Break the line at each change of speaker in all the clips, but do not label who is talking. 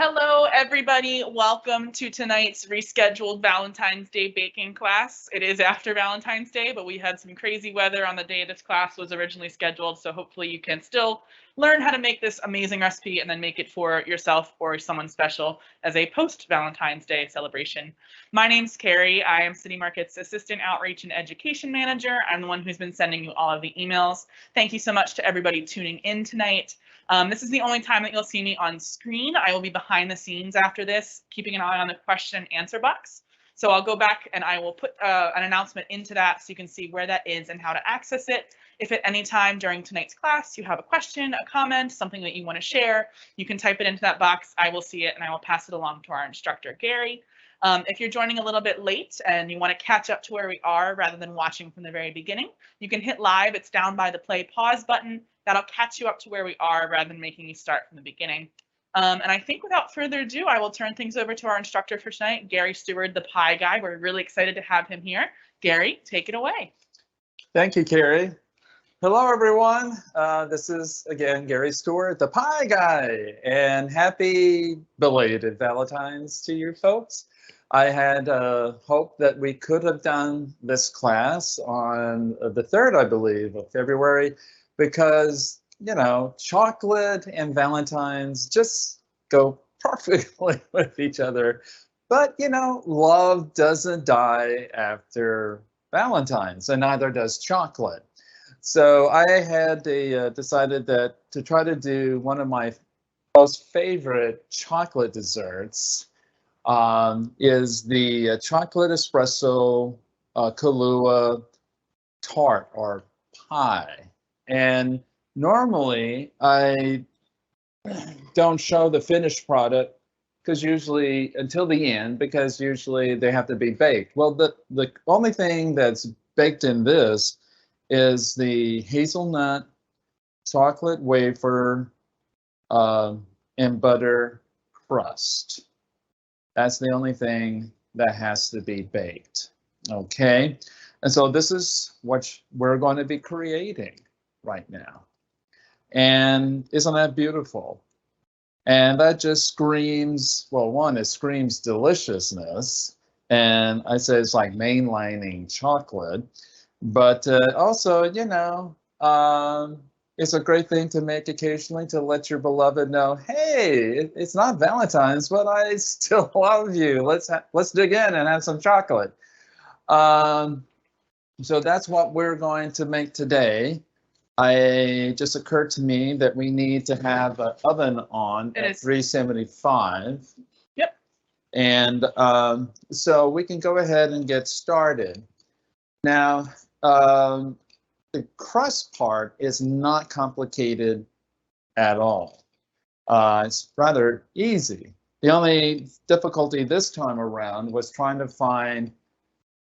Hello, everybody. Welcome to tonight's rescheduled Valentine's Day baking class. It is after Valentine's Day, but we had some crazy weather on the day this class was originally scheduled, so hopefully you can still learn how to make this amazing recipe and then make it for yourself or someone special as a post-Valentine's Day celebration. My name's Carrie. I am City Market's Assistant Outreach and Education Manager. I'm the one who's been sending you all of the emails. Thank you so much to everybody tuning in tonight. This is the only time that you'll see me on screen. I will be behind the scenes after this, keeping an eye on the question and answer box. So I'll go back and I will put an announcement into that so you can see where that is and how to access it. If at any time during tonight's class you have a question, a comment, something that you want to share, you can type it into that box. I will see it and I will pass it along to our instructor, Gary. If you're joining a little bit late and you want to catch up to where we are rather than watching from the very beginning, you can hit live. It's down by the play pause button. That'll catch you up to where we are rather than making you start from the beginning. And I think without further ado, I will turn things over to our instructor for tonight, Gary Stuard, the pie guy. We're really excited to have him here. Gary, take it away.
Thank you, Carrie. Hello, everyone. This is, again, Gary Stuard, the pie guy, and happy belated Valentine's to you folks. I had hoped that we could have done this class on the 3rd, I believe, of February, because, you know, chocolate and Valentine's just go perfectly with each other. But, you know, love doesn't die after Valentine's, and neither does chocolate. So I had decided that to try to do one of my most favorite chocolate desserts is the chocolate espresso Kahlua tart or pie. And normally I don't show the finished product because usually until the end, because usually they have to be baked. Well, the only thing that's baked in this is the hazelnut chocolate wafer and butter crust. That's the only thing that has to be baked. Okay, and so this is what we're going to be creating right now. And isn't that beautiful? And that just screams, well, one, it screams deliciousness. And I say it's like mainlining chocolate. But also, you know, it's a great thing to make occasionally to let your beloved know, hey, it's not Valentine's, but I still love you. Let's dig in and have some chocolate. So that's what we're going to make today. It just occurred to me that we need to have an oven on at 375.
Yep.
And so we can go ahead and get started. Now, the crust part is not complicated at all. It's rather easy. The only difficulty this time around was trying to find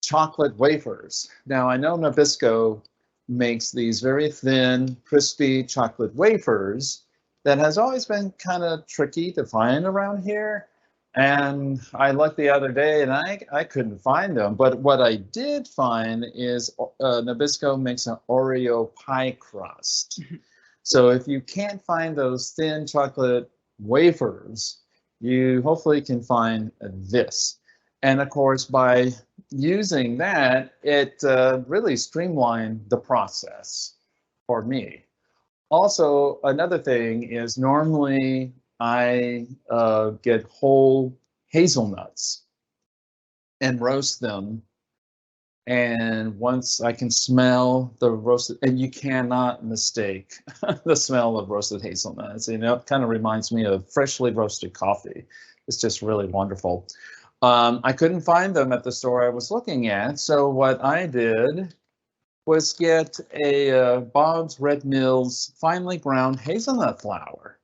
chocolate wafers. Now, I know Nabisco makes these very thin, crispy chocolate wafers that has always been kind of tricky to find around here. And I looked the other day and I couldn't find them. But what I did find is Nabisco makes an Oreo pie crust. So if you can't find those thin chocolate wafers, you hopefully can find this. And of course, by using that, it really streamlined the process for me. Also, another thing is normally I get whole hazelnuts and roast them. And once I can smell the roasted, and you cannot mistake the smell of roasted hazelnuts. You know, it kind of reminds me of freshly roasted coffee. It's just really wonderful. I couldn't find them at the store I was looking at. So what I did was get a Bob's Red Mill's finely ground hazelnut flour.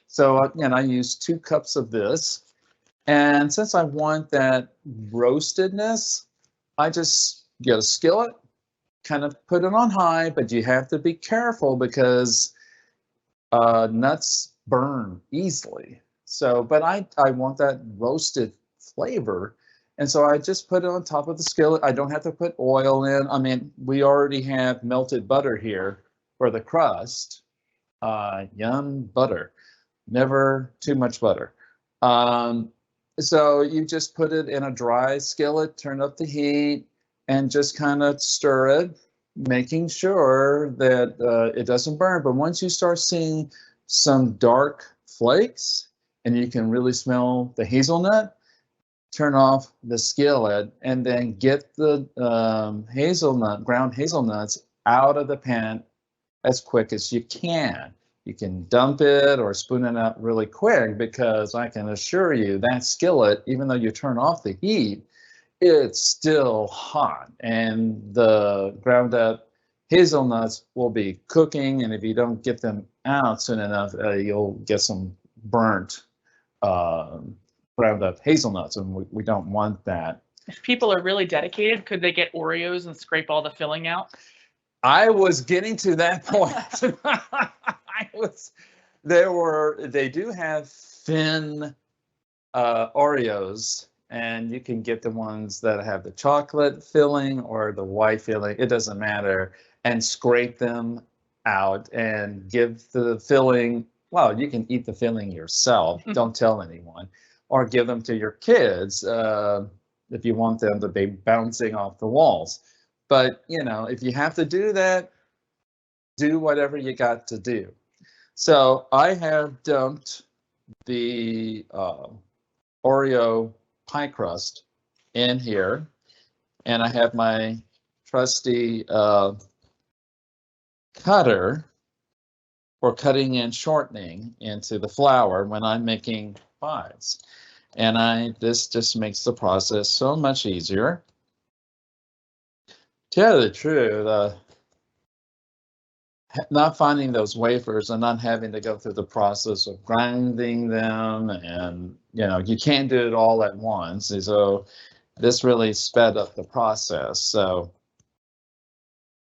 So again, I used 2 cups of this. And since I want that roastedness, I just get a skillet, kind of put it on high, but you have to be careful because nuts burn easily. So, but I want that roasted flavor. And so I just put it on top of the skillet. I don't have to put oil in. I mean, we already have melted butter here for the crust. Yum butter. never too much butter. So you just put it in a dry skillet, turn up the heat, and just kind of stir it, making sure that it doesn't burn. But once you start seeing some dark flakes and you can really smell the hazelnut, turn off the skillet and then get the ground hazelnuts out of the pan as quick as you can. You can dump it or spoon it out really quick, because I can assure you that skillet, even though you turn off the heat, it's still hot, and the ground up hazelnuts will be cooking, and if you don't get them out soon enough, you'll get some burnt ground up hazelnuts, and we don't want that.
If people are really dedicated, could they get Oreos and scrape all the filling out?
I was getting to that point. They do have thin Oreos, and you can get the ones that have the chocolate filling or the white filling, it doesn't matter, and scrape them out and give the filling, well, you can eat the filling yourself, don't tell anyone, or give them to your kids if you want them to be bouncing off the walls. But, you know, if you have to do that, do whatever you got to do. So I have dumped the Oreo pie crust in here, and I have my trusty cutter for cutting and shortening into the flour when I'm making pies. And this just makes the process so much easier. Tell you the truth, not finding those wafers and not having to go through the process of grinding them, and you know, you can't do it all at once. So this really sped up the process. So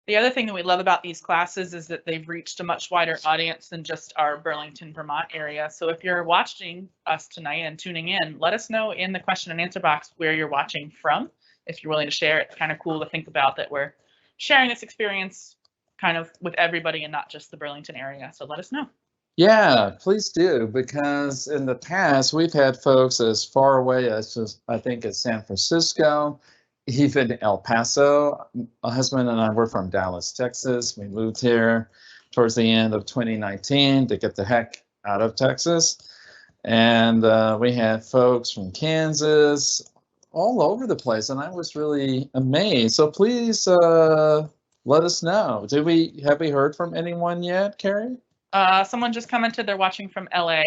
the other thing that we love about these classes is that they've reached a much wider audience than just our Burlington, Vermont area. So if you're watching us tonight and tuning in, let us know in the question and answer box where you're watching from. If you're willing to share, it's kind of cool to think about that we're sharing this experience kind of with everybody and not just the Burlington area. So let us know.
Yeah, please do, because in the past we've had folks as far away as I think as San Francisco, even El Paso. My husband and I were from Dallas, Texas. We moved here towards the end of 2019 to get the heck out of Texas. And we had folks from Kansas, all over the place, and I was really amazed. So please let us know. Have we heard from anyone yet, Carrie?
Someone just commented they're watching from LA.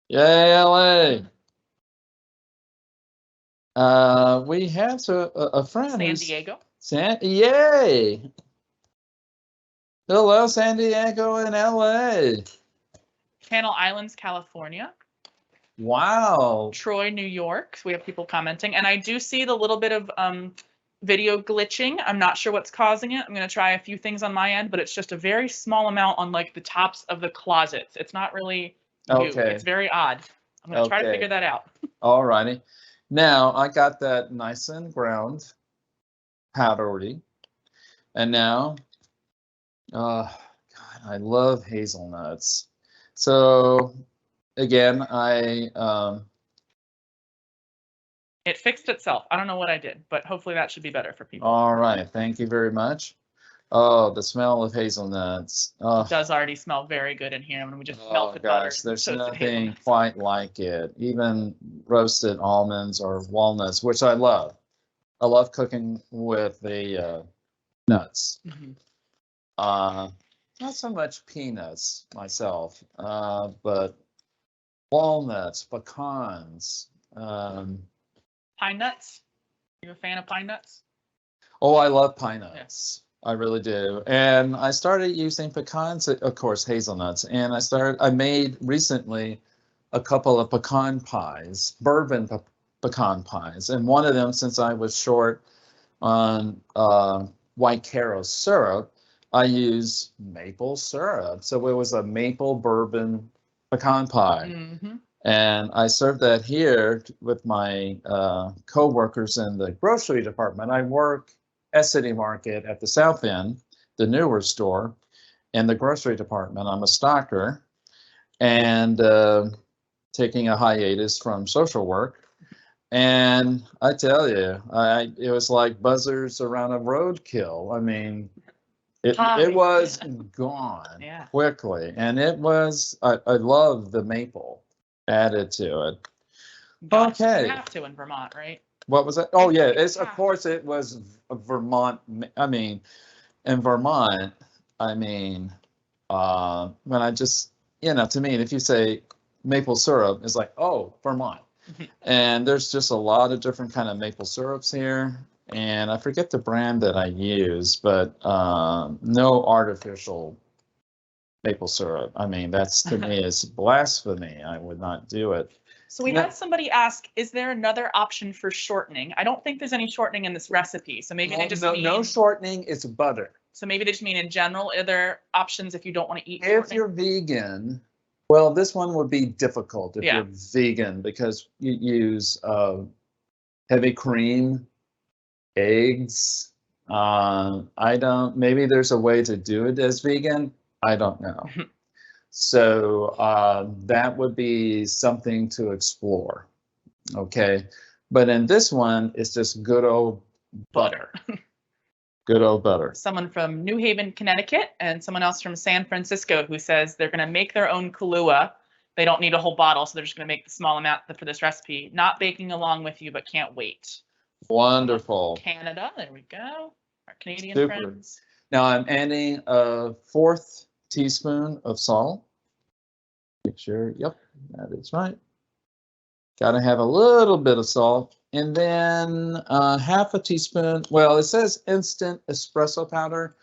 Yay, LA. We have a friend.
San Diego.
Yay. Hello, San Diego and LA.
Channel Islands, California.
Wow.
Troy, New York. So we have people commenting, and I do see the little bit of video glitching. I'm not sure what's causing it. I'm going to try a few things on my end, but it's just a very small amount on like the tops of the closets. It's not really new.
Okay.
It's very odd. I'm going to try to figure that out.
All righty. Now I got that nice and ground powdery, and now, God, I love hazelnuts. So again,
it fixed itself. I don't know what I did, but hopefully that should be better for people.
All right, thank you very much. Oh, the smell of hazelnuts.
It does already smell very good in here when we just melted butter.
There's nothing quite like it. Even roasted almonds or walnuts, which I love. I love cooking with the nuts.
Mm-hmm.
Not so much peanuts myself, but walnuts, pecans.
Pine nuts? Are you a fan of pine nuts?
Oh, I love pine nuts. I really do. And I started using pecans, of course, hazelnuts. And I made recently a couple of pecan pies, bourbon pecan pies. And one of them, since I was short on white Caro syrup, I used maple syrup. So it was a maple bourbon pecan pie.
Mm-hmm.
And I served that here with my co-workers in the grocery department. I work at City Market at the South End, the newer store, in the grocery department. I'm a stocker. and taking a hiatus from social work. And I tell you, it was like buzzards around a roadkill. I mean, it was gone quickly, and it was. I love the maple added to it.
Gosh,
Okay.
you have to in Vermont, right?
What was it? Oh yeah, of course it was Vermont. I mean, in Vermont, I mean, when I just, to me, if you say maple syrup, it's like, oh, Vermont. And there's just a lot of different kind of maple syrups here. And I forget the brand that I use, but no artificial maple syrup. I mean, that's to me is blasphemy. I would not do it.
So we had somebody ask, is there another option for shortening? I don't think there's any shortening in this recipe. So maybe they just mean
no shortening, it's butter.
So maybe they just mean in general, are there options if you don't want to eat
shortening? If you're vegan, well, this one would be difficult if you're vegan because you use heavy cream, eggs. Maybe there's a way to do it as vegan. I don't know. So that would be something to explore. Okay. But in this one, it's just good old butter. Good old butter.
Someone from New Haven, Connecticut, and someone else from San Francisco who says they're going to make their own Kahlua. They don't need a whole bottle, so they're just going to make the small amount for this recipe. Not baking along with you, but can't wait.
Wonderful.
Canada, there we go. Our Canadian
Super.
Friends.
Now I'm adding a 1/4 teaspoon of salt. Make sure, yep, that is right. Got to have a little bit of salt. And then 1/2 teaspoon, well, it says instant espresso powder.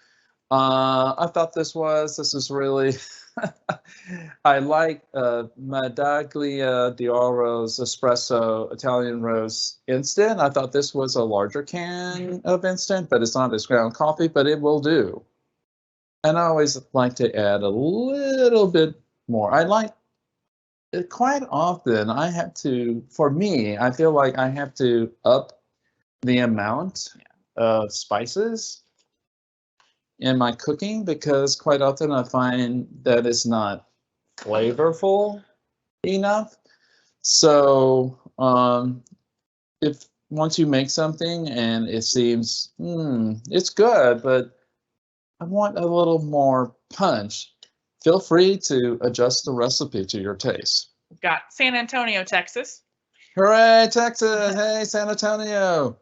I thought this is really, I like Medaglia d'Oro's espresso Italian roast instant. I thought this was a larger can of instant, but it's not as ground coffee, but it will do. And I always like to add a little bit more. I like it quite often. I have to, for me, I feel like I have to up the amount of spices in my cooking because quite often I find that it's not flavorful enough. So if once you make something and it seems it's good, but I want a little more punch, feel free to adjust the recipe to your taste.
We've got San Antonio, Texas.
Hooray, Texas! Hey, San Antonio.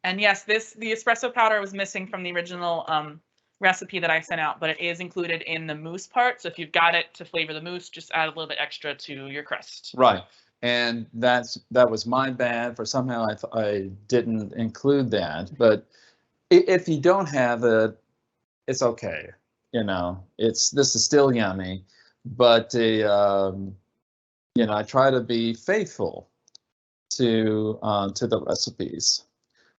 And yes, the espresso powder was missing from the original recipe that I sent out, but it is included in the mousse part. So if you've got it to flavor the mousse, just add a little bit extra to your crust. Right.
And that was my bad for somehow I didn't include that. But if you don't have it, it's okay. This is still yummy, but I try to be faithful to the recipes.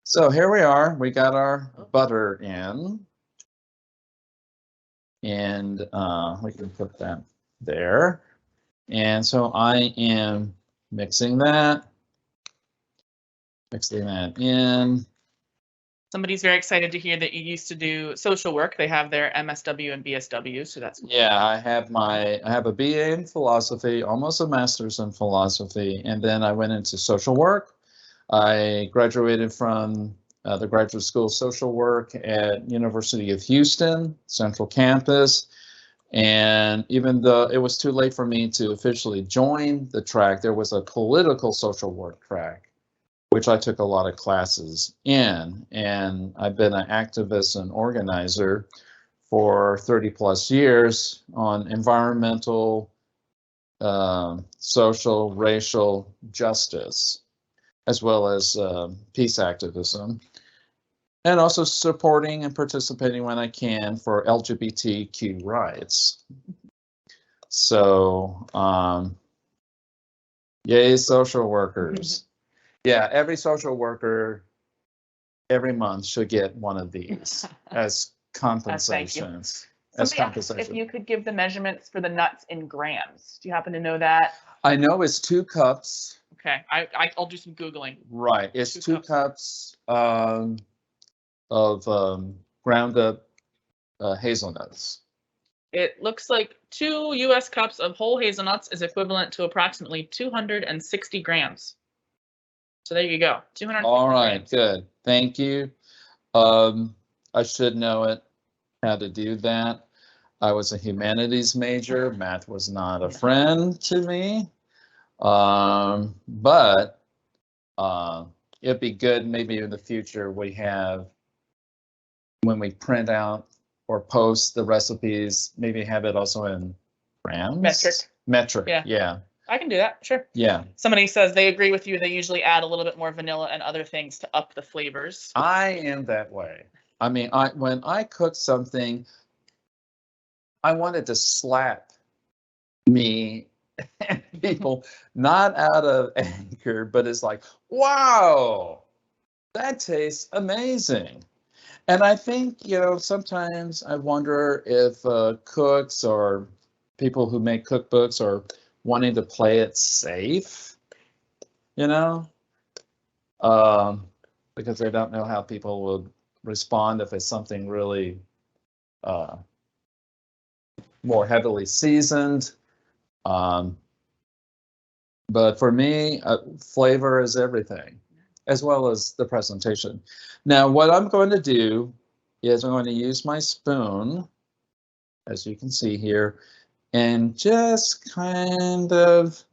So here we are. We got our butter in, and we can put that there. And so I am mixing that in.
Somebody's very excited to hear that you used to do social work. They have their MSW and BSW, so that's cool.
Yeah, I have a BA in philosophy, almost a master's in philosophy, and then I went into social work. I graduated from the Graduate School of Social Work at University of Houston, Central Campus. And even though it was too late for me to officially join the track, there was a political social work track, which I took a lot of classes in. And I've been an activist and organizer for 30 plus years on environmental, social, racial justice, as well as peace activism, and also supporting and participating when I can for LGBTQ rights. So, yay, social workers. Yeah, every social worker every month should get one of these as compensations.
If you could give the measurements for the nuts in grams. Do you happen to know that?
I know it's 2 cups.
Okay, I'll do some Googling.
Right, it's 2 cups of ground up hazelnuts.
It looks like 2 US cups of whole hazelnuts is equivalent to approximately 260 grams. So there you go. 260
All right,
grams.
good. Thank you. I should know it, how to do that. I was a humanities major. Math was not a friend to me. But it'd be good maybe in the future we have, when we print out or post the recipes, maybe have it also in grams?
Metric.
Metric,
Yeah.
yeah.
I can do that, sure.
Yeah.
Somebody says they agree with you. They usually add a little bit more vanilla and other things to up the flavors.
I am that way. I mean, when I cook something, I want it to slap me and people, not out of anger, but it's like, wow, that tastes amazing. And I think, sometimes I wonder if cooks or people who make cookbooks are wanting to play it safe, because they don't know how people would respond if it's something really more heavily seasoned. But for me, flavor is everything, as well as the presentation. Now, what I'm going to do is I'm going to use my spoon, as you can see here, and just kind of,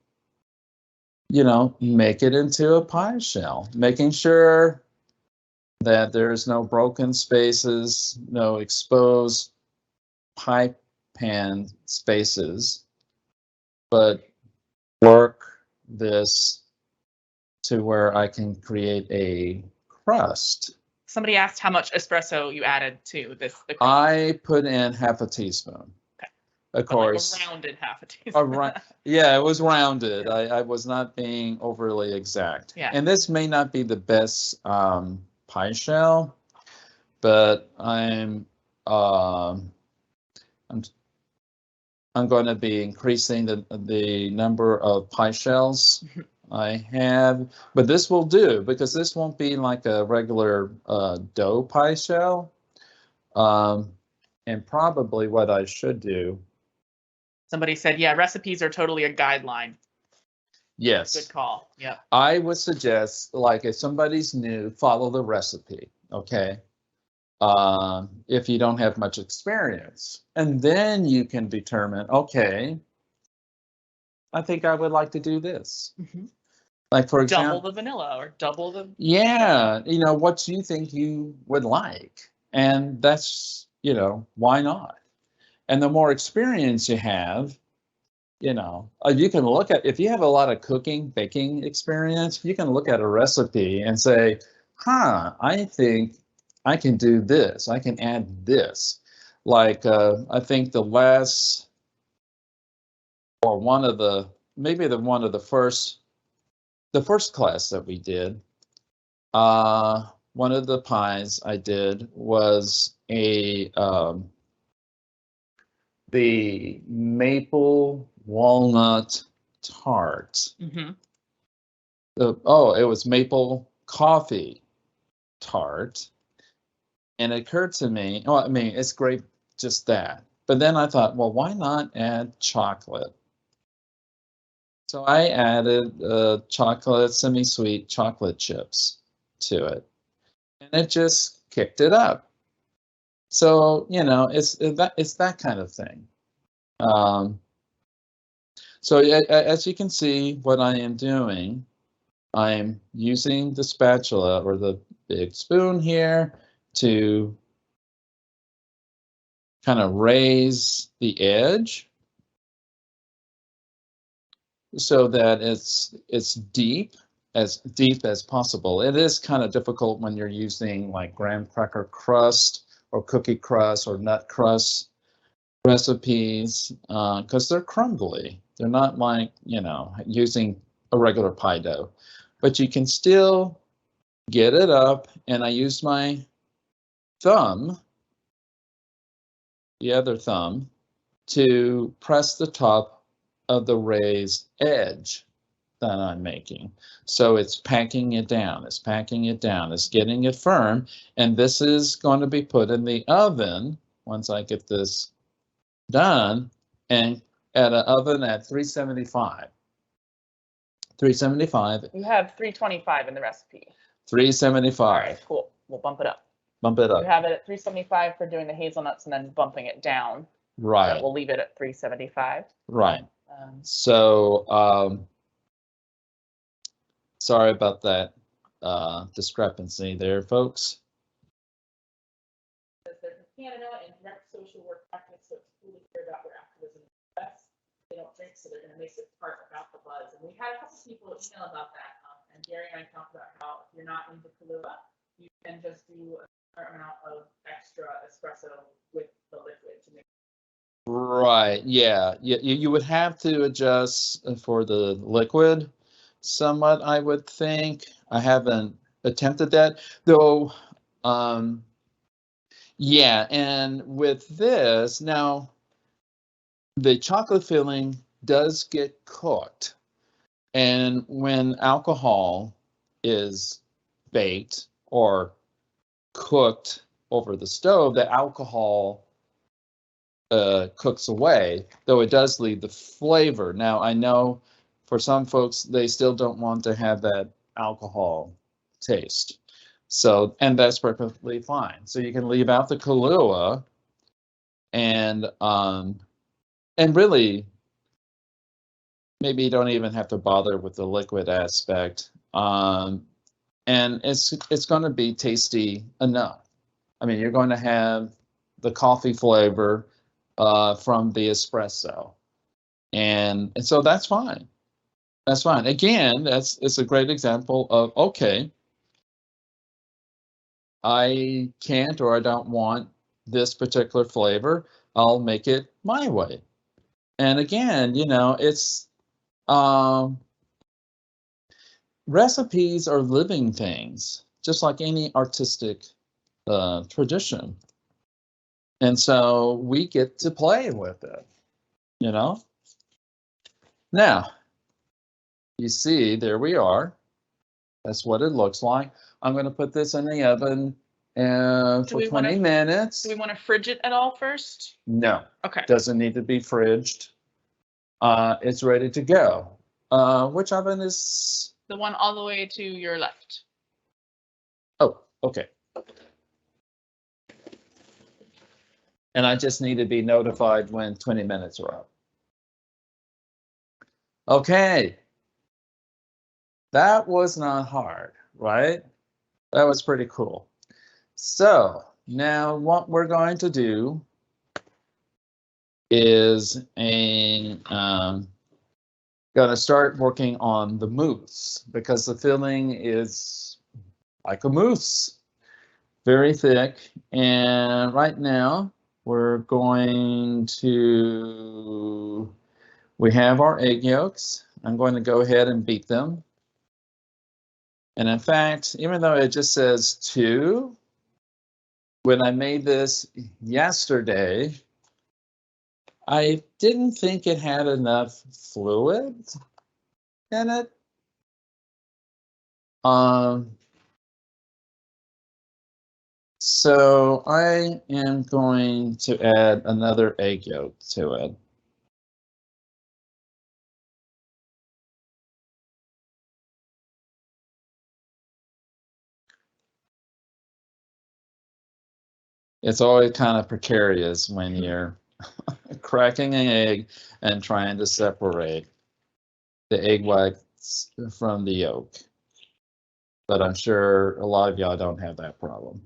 make it into a pie shell, making sure that there's no broken spaces, no exposed pie pan spaces, but work this to where I can create a crust.
Somebody asked how much espresso you added to this.
I put in half a teaspoon.
Okay.
Of course.
Like a rounded half a teaspoon.
Yeah, it was rounded. I was not being overly exact.
Yeah.
And this may not be the best pie shell, but I'm going to be increasing the number of pie shells I have, but this will do because this won't be like a regular dough pie shell. And probably what I should do.
Somebody said, yeah, recipes are totally a guideline.
Yes.
Good call. Yeah.
I would suggest, like, if somebody's new, follow the recipe. Okay. If you don't have much experience, and then you can determine, okay, I think I would like to do this.
Mm-hmm.
Like, for example,
double the vanilla or double the.
Yeah, what do you think you would like? And that's, why not? And the more experience you have, you can look at, if you have a lot of baking experience, you can look at a recipe and say, I think I can do this. I can add this. Like, I think the first class that we did, one of the pies I did was the maple walnut tart.
Mm-hmm.
It was maple coffee tart. And it occurred to me, it's great, just that. But then I thought, well, why not add chocolate? So I added semi-sweet chocolate chips to it. And it just kicked it up. So, it's that kind of thing. So as you can see, what I am doing, I'm using the spatula or the big spoon here to kind of raise the edge so that it's deep as possible. It is kind of difficult when you're using like graham cracker crust or cookie crust or nut crust recipes because they're crumbly. They're not like, using a regular pie dough, but you can still get it up. And I use my thumb, the other thumb, to press the top of the raised edge that I'm making. So it's packing it down, it's getting it firm. And this is going to be put in the oven once I get this done and at an oven at 375. 375.
You have 325 in the recipe.
375.
All right, cool. We'll bump it up.
Bump it up.
You have it at 375 for doing the hazelnuts and then bumping it down.
Right.
So we'll leave it at 375.
Right. So sorry about that discrepancy there, folks.
They're from Canada and direct social work practice, so it's really clear about their activism in the US. They don't drink, so they're going to make this part about the buzz. And we had a couple people email about that. And Gary and I talked about how if you're not into Kahlua, you can just do a certain amount of extra espresso with the liquid to make.
Right. Yeah. You would have to adjust for the liquid somewhat, I would think. I haven't attempted that though. Yeah. And with this now, the chocolate filling does get cooked. And when alcohol is baked or cooked over the stove, the alcohol cooks away, though it does leave the flavor. Now, I know for some folks, they still don't want to have that alcohol taste. So, and that's perfectly fine. So you can leave out the Kahlua and really, maybe you don't even have to bother with the liquid aspect. And it's going to be tasty enough. I mean, you're going to have the coffee flavor from the espresso. And so that's fine. That's fine. Again, it's a great example of, okay, I can't or I don't want this particular flavor. I'll make it my way. And again, you know, it's recipes are living things, just like any artistic tradition. And so we get to play with it, you know. Now, you see, there we are. That's what it looks like. I'm going to put this in the oven for 20 minutes.
Do we want to fridge it at all first?
No.
Okay.
Doesn't need to be fridged. It's ready to go. Which oven is?
The one all the way to your left.
Oh, okay. And I just need to be notified when 20 minutes are up. Okay. That was not hard, right? That was pretty cool. So now what we're going to do is going to start working on the mousse because the filling is like a mousse, very thick. And right now we're going to, we have our egg yolks. I'm going to go ahead and beat them. And in fact, even though it just says 2, when I made this yesterday, I didn't think it had enough fluid in it. So I am going to add another egg yolk to it. It's always kind of precarious when you're cracking an egg and trying to separate the egg whites from the yolk. But I'm sure a lot of y'all don't have that problem.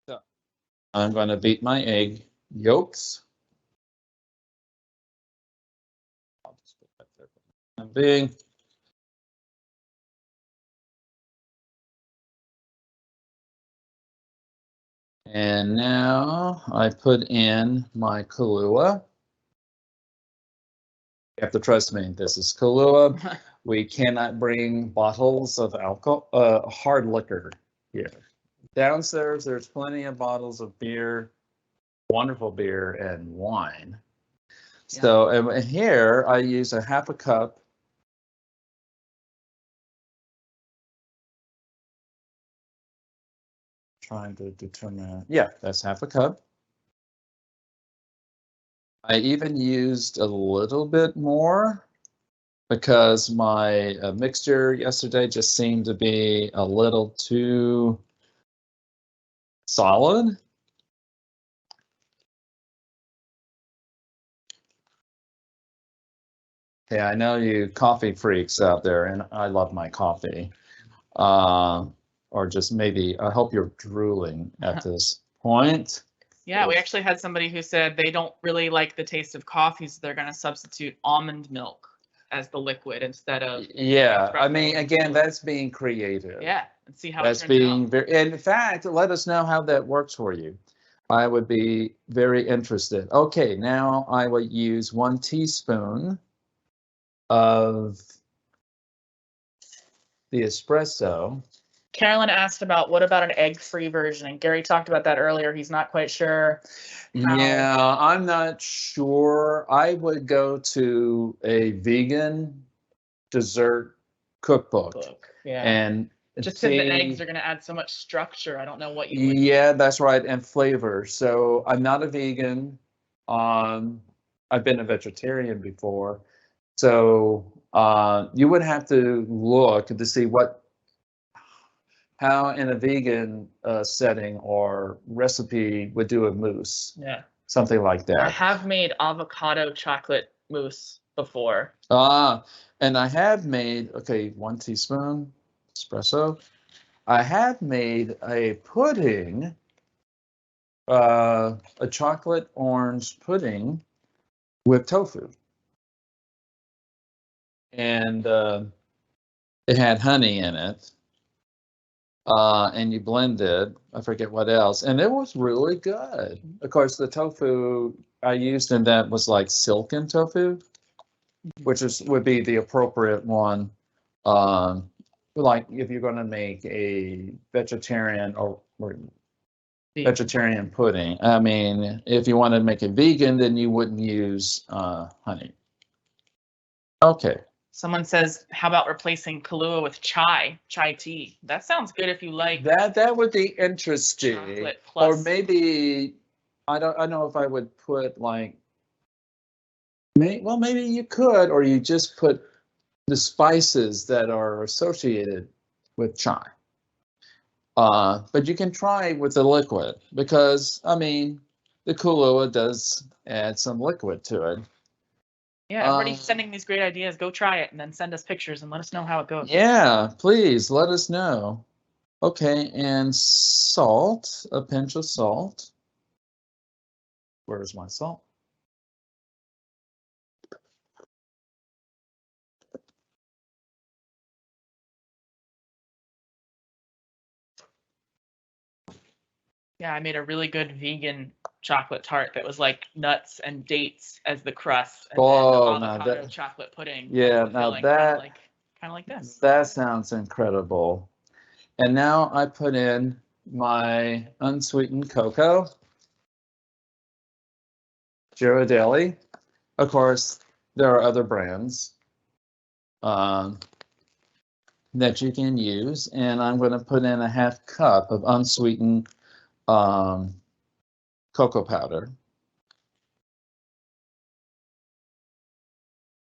So I'm going to beat my egg yolks. I'll just put that there for the time being. And now I put in my Kahlua. You have to trust me, this is Kahlua. We cannot bring bottles of alcohol, hard liquor here. Downstairs, there's plenty of bottles of beer, wonderful beer and wine. Yeah. So and here I use a half a cup trying to determine. Yeah, that's half a cup. I even used a little bit more because my mixture yesterday just seemed to be a little too solid. Yeah, I know you coffee freaks out there, and I love my coffee. Or just maybe, I hope you're drooling at this point.
Yeah, we actually had somebody who said they don't really like the taste of coffee, so they're going to substitute almond milk as the liquid instead of.
Yeah, I mean, again, that's being creative.
Yeah, and see how
That's
it turns
being
out.
very, in fact, let us know how that works for you. I would be very interested. Okay, now I will use 1 teaspoon of the espresso.
Carolyn asked about what about an egg-free version, and Gary talked about that earlier. He's not quite sure.
Yeah, I'm not sure. I would go to a vegan dessert cookbook.
Yeah.
And
just because the eggs are going to add so much structure, I don't know what you would.
Yeah, that's right, and flavor. So I'm not a vegan. I've been a vegetarian before. So you would have to look to see how in a vegan setting or recipe would do a mousse.
Yeah.
Something like that.
I have made avocado chocolate mousse before.
And I have made, okay, 1 teaspoon espresso. I have made a pudding, a chocolate orange pudding with tofu. And it had honey in it. And you blended, I forget what else, and it was really good. Of course, the tofu I used in that was like silken tofu, which would be the appropriate one. Like if you're going to make a vegetarian or vegetarian pudding. I mean, if you want to make it vegan, then you wouldn't use honey. Okay.
Someone says, how about replacing Kahlua with chai tea? That sounds good if you like.
That would be interesting.
Chocolate plus.
Or maybe I don't know if I would put like maybe you could, or you just put the spices that are associated with chai. But you can try with the liquid because I mean the Kahlua does add some liquid to it.
Yeah, everybody's sending these great ideas. Go try it and then send us pictures and let us know how it goes.
Yeah, please let us know. Okay, and salt, a pinch of salt. Where's my salt?
Yeah, I made a really good vegan chocolate tart that was like nuts and dates as the crust, and then avocado chocolate pudding.
Yeah, now that
kind of like this.
That sounds incredible. And now I put in my unsweetened cocoa, Ghirardelli. Of course, there are other brands that you can use, and I'm going to put in a half cup of unsweetened cocoa powder.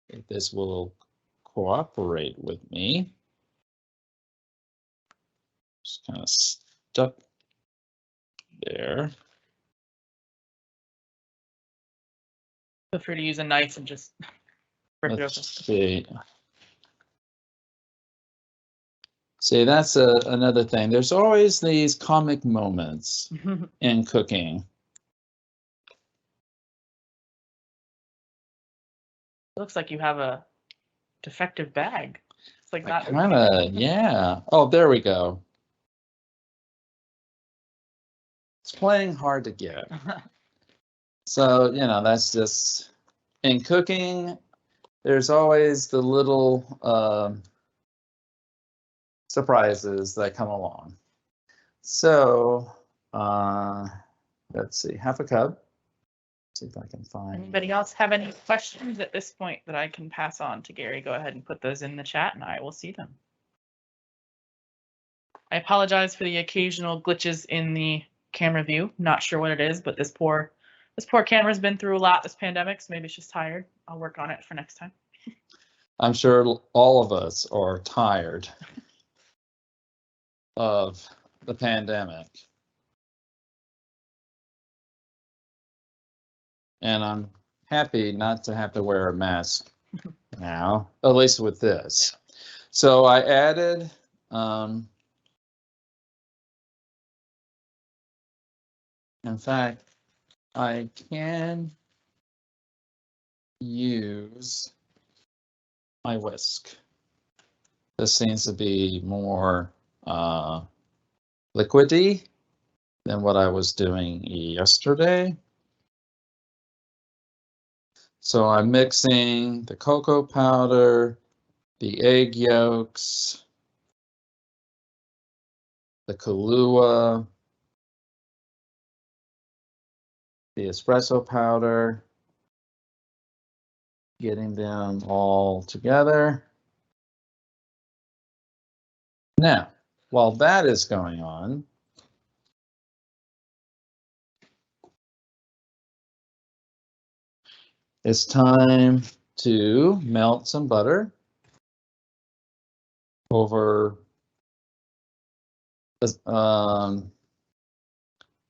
If this will cooperate with me. Just kind of stuck there.
Feel free to use a knife and just rip it open.
See. See, that's another thing. There's always these comic moments in cooking.
Looks like you have a defective bag. It's like not
kind of, yeah. Oh, there we go. It's playing hard to get. So, you know, that's just in cooking. There's always the little surprises that come along. So, let's see, half a cup. See if I can find.
Anybody else have any questions at this point that I can pass on to Gary? Go ahead and put those in the chat and I will see them. I apologize for the occasional glitches in the camera view. Not sure what it is, but this poor camera's been through a lot this pandemic, so maybe it's just tired. I'll work on it for next time.
I'm sure all of us are tired of the pandemic. And I'm happy not to have to wear a mask now, at least with this. Yeah. So I added in fact, I can use my whisk. This seems to be more liquidy than what I was doing yesterday. So I'm mixing the cocoa powder, the egg yolks, the Kahlua, the espresso powder, getting them all together. Now, while that is going on, it's time to melt some butter over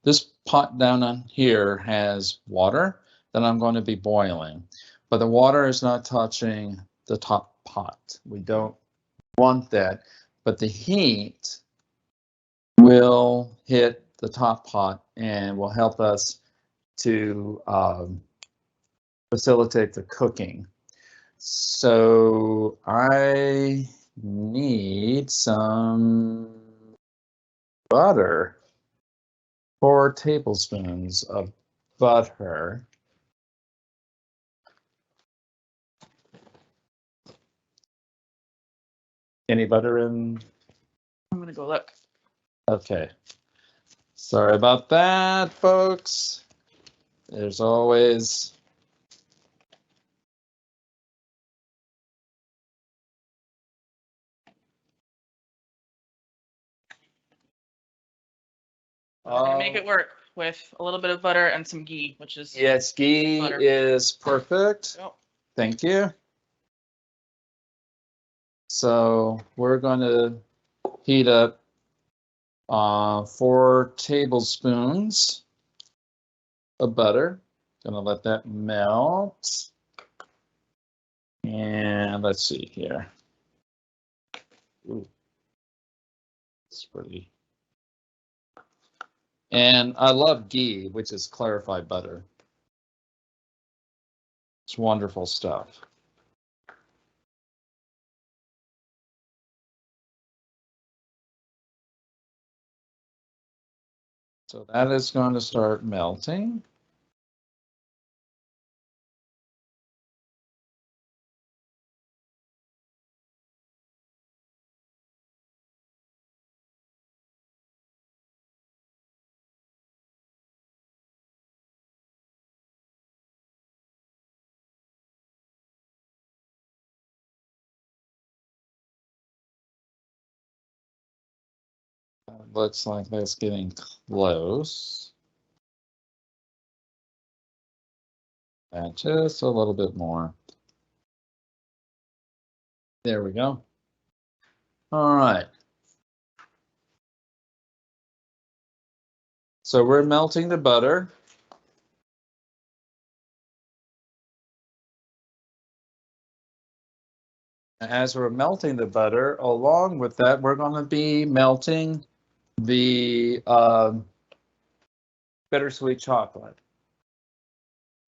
this pot down on here has water that I'm going to be boiling, but the water is not touching the top pot. We don't want that, but the heat will hit the top pot and will help us to facilitate the cooking. So I need some butter, 4 tablespoons of butter. Any butter in?
I'm gonna go look.
Okay. Sorry about that, folks. There's always
I'm gonna make it work with a little bit of butter and some ghee, which is
yes, ghee
butter.
is perfect.
Oh.
Thank you. So we're going to heat up 4 tablespoons of butter. Gonna let that melt. And let's see here. Ooh. It's pretty. And I love ghee, which is clarified butter. It's wonderful stuff. So that is going to start melting. Looks like that's getting close. And just a little bit more. There we go. All right. So we're melting the butter. As we're melting the butter, along with that, we're going to be melting the bittersweet chocolate.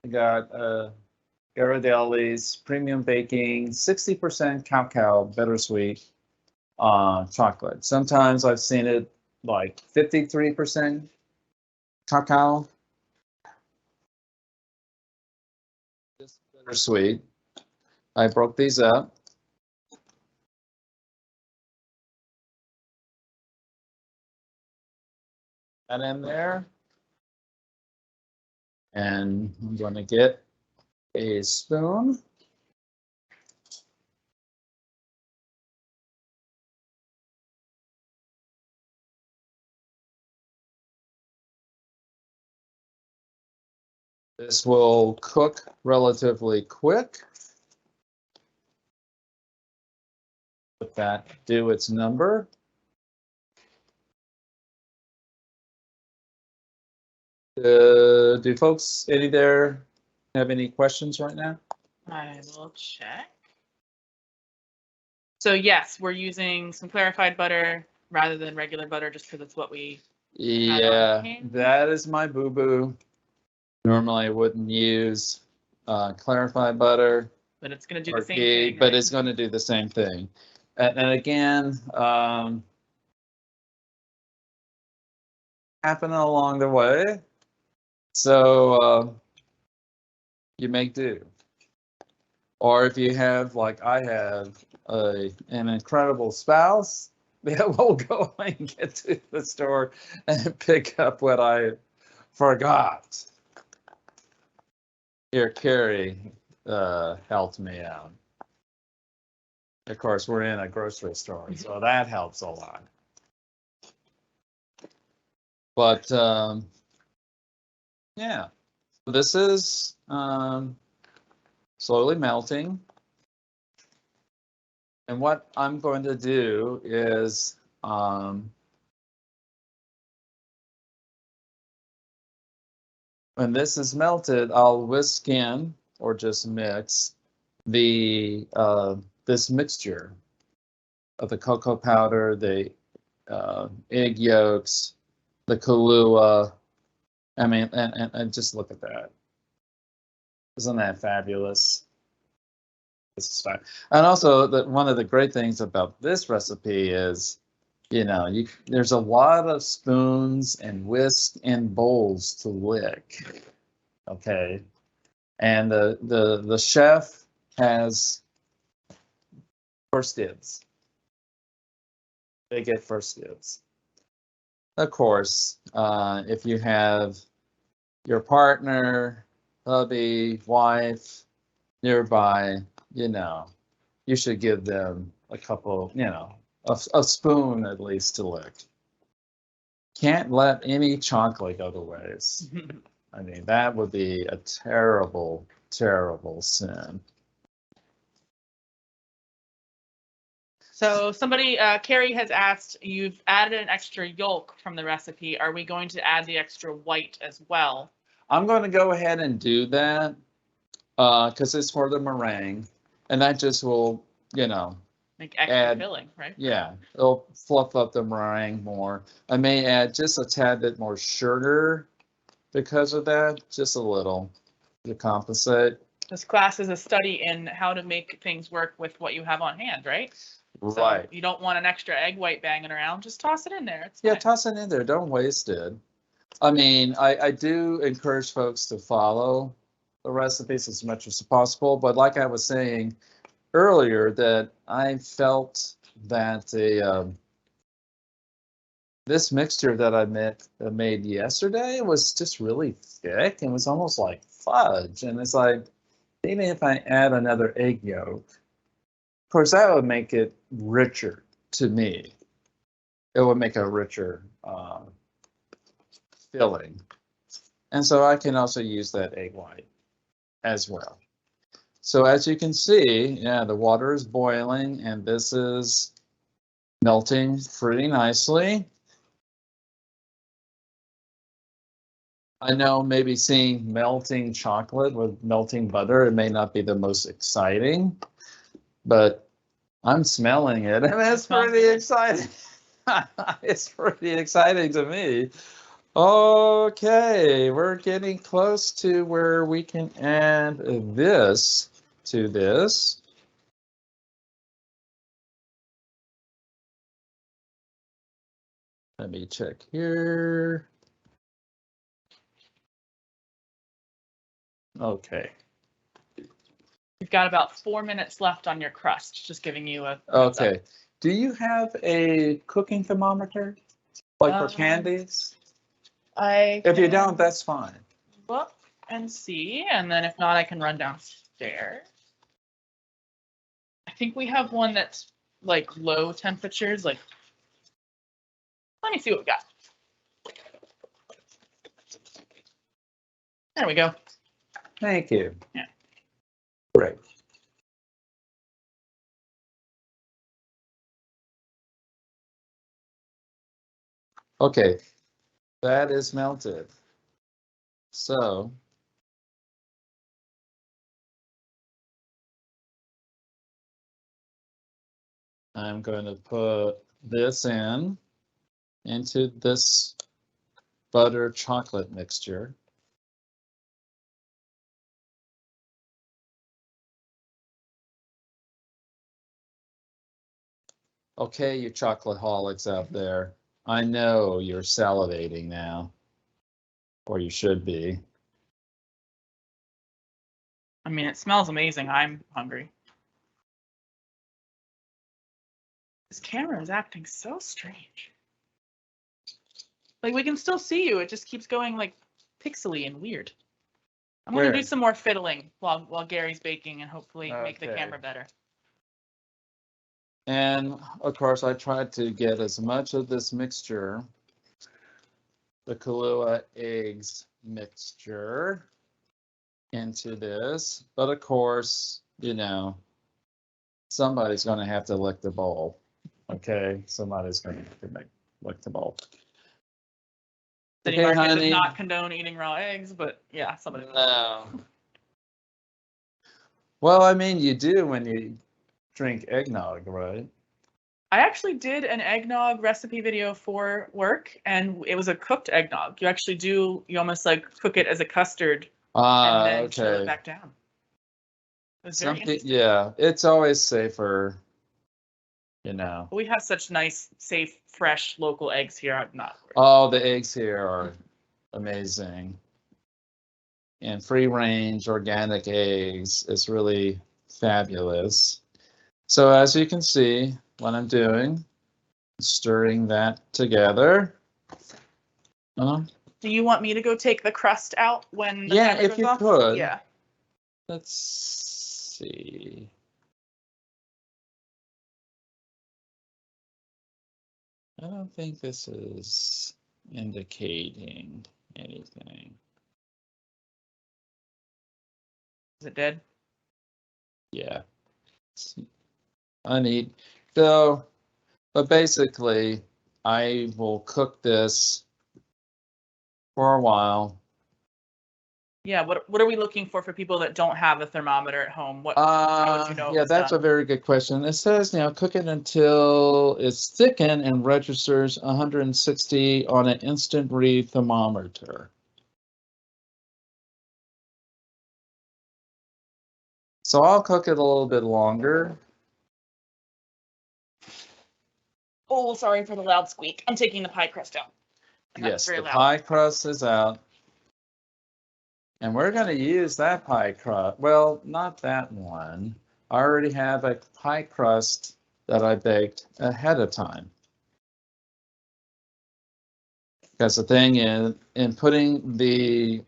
I got Ghirardelli's Premium Baking 60% cacao bittersweet chocolate. Sometimes I've seen it like 53% cacao. Just bittersweet. I broke these up. And in there. And I'm going to get a spoon. This will cook relatively quick. Let that do its number. Do folks there have any questions right now?
I will check. So yes, we're using some clarified butter rather than regular butter just because it's what we
Yeah, that is my boo-boo. Normally I wouldn't use clarified butter.
But it's going to do the same thing.
But it's going to do the same thing. And again, happen along the way. So you make do. Or if you have, like I have, an incredible spouse, yeah, we'll go and get to the store and pick up what I forgot. Here, Carrie helped me out. Of course, we're in a grocery store, so that helps a lot. But yeah, this is slowly melting. And what I'm going to do is when this is melted, I'll whisk in or just mix the this mixture of the cocoa powder, the egg yolks, the Kahlua. I mean, and just look at that. Isn't that fabulous? This is fine. And also, one of the great things about this recipe is, you know, there's a lot of spoons and whisk and bowls to lick. Okay, and the chef has first dibs. They get first dibs. Of course, if you have your partner, hubby, wife nearby, you know, you should give them a couple, you know, a spoon at least to lick. Can't let any chocolate go to waste. I mean, that would be a terrible, terrible sin.
So somebody, Carrie has asked, you've added an extra yolk from the recipe. Are we going to add the extra white as well?
I'm going to go ahead and do that because it's for the meringue. And that just will, you know,
make extra filling, right?
Yeah, it'll fluff up the meringue more. I may add just a tad bit more sugar because of that, just a little to compensate.
This class is a study in how to make things work with what you have on hand, right?
Right.
So you don't want an extra egg white banging around, just toss it in there. It's
yeah,
fine.
Toss it in there. Don't waste it. I mean, I do encourage folks to follow the recipes as much as possible, but like I was saying earlier, that I felt that this mixture that I made yesterday was just really thick and was almost like fudge. And it's like, even if I add another egg yolk, of course, that would make it richer to me. It would make a richer filling. And so I can also use that egg white as well. So as you can see, yeah, the water is boiling and this is melting pretty nicely. I know maybe seeing melting chocolate with melting butter, it may not be the most exciting, but I'm smelling it and it's pretty exciting. It's pretty exciting to me. Okay, we're getting close to where we can add this to this. Let me check here. Okay.
You've got about 4 minutes left on your crust, just giving you a
Okay. Do you have a cooking thermometer, like for candies? If you don't, that's fine.
Look and see, and then if not, I can run downstairs. I think we have one that's like low temperatures. Like, let me see what we got. There we go.
Thank you.
Yeah.
Great. Okay, that is melted. So I'm going to put this into this butter chocolate mixture. Okay, you chocolateholics out there, I know you're salivating now, or you should be.
I mean, it smells amazing. I'm hungry. This camera is acting so strange. Like, we can still see you. It just keeps going like pixely and weird. I'm gonna do some more fiddling while Gary's baking and hopefully make the camera better.
And of course, I tried to get as much of this mixture, the Kahlua eggs mixture, into this. But of course, you know, somebody's going to have to lick the bowl. Okay, somebody's going to have to lick the bowl.
City Market does not condone eating raw eggs, but yeah, somebody.
No. Well, I mean, you do when you drink eggnog, right?
I actually did an eggnog recipe video for work, and it was a cooked eggnog. You actually you almost like cook it as a custard and then chill it back down. It was very interesting.
Yeah, it's always safer, you know.
We have such nice, safe, fresh, local eggs here. I'm not worried.
Oh, the eggs here are amazing. And free range organic eggs is really fabulous. So as you can see, what I'm doing, stirring that together.
Do you want me to go take the crust out when the
yeah, if you
off?
could.
Yeah.
Let's see. I don't think this is indicating anything.
Is it dead?
Yeah. I need so, but basically I will cook this for a while.
Yeah, what are we looking for people that don't have a thermometer at home? How would you know?
Yeah, that's a very good question. It says now cook it until it's thickened and registers 160 on an instant read thermometer. So I'll cook it a little bit longer.
Oh, sorry for the loud squeak. I'm taking the pie crust out.
Yes, the pie crust is out. And we're going to use that pie crust. Well, not that one. I already have a pie crust that I baked ahead of time. Because the thing is, in putting the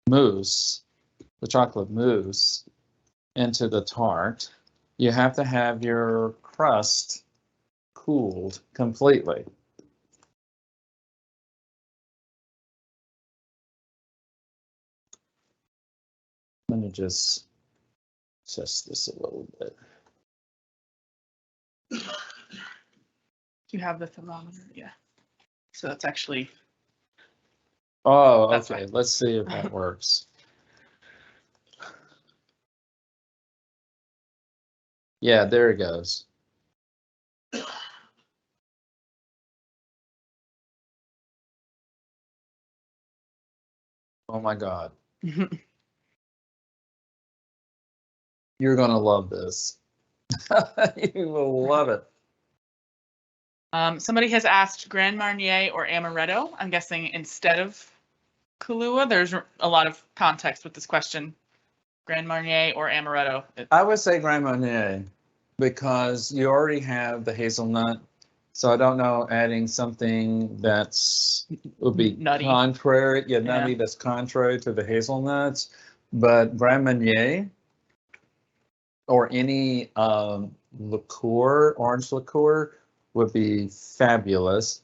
mousse, the chocolate mousse, into the tart, you have to have your crust cooled completely. Let me just adjust this a little bit.
Do you have the thermometer? Yeah. So it's actually.
Oh, okay. Let's see if that works. Yeah, there it goes. Oh my God. You're going to love this. You will love it.
Somebody has asked Grand Marnier or Amaretto. I'm guessing instead of Kahlua. There's a lot of context with this question. Grand Marnier or Amaretto?
I would say Grand Marnier because you already have the hazelnut. So I don't know, adding something that's would be
nutty.
Contrary, nutty that's contrary to the hazelnuts. But Grand Marnier or any liqueur, orange liqueur, would be fabulous.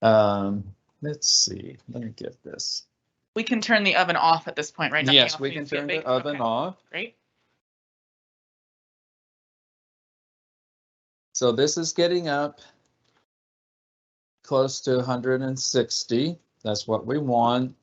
Let's see. Let me get this.
We can turn the oven off at this point, right? Nothing
Yes,
else
we
needs
can
to get
turn the
baked?
oven
Okay,
off.
great.
So this is getting up close to 160. That's what we want.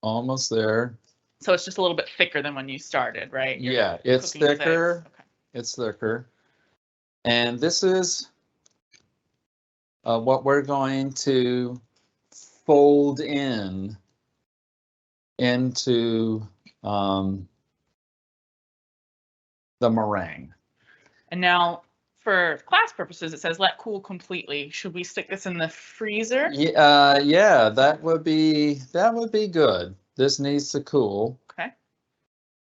Almost there.
So it's just a little bit thicker than when you started, right? You're
Yeah, it's
cooking those
thicker.
eggs. Okay.
It's thicker. And this is what we're going to fold into the meringue.
And now, for class purposes, it says let cool completely. Should we stick this in the freezer?
Yeah, that would be good. This needs to cool.
Okay.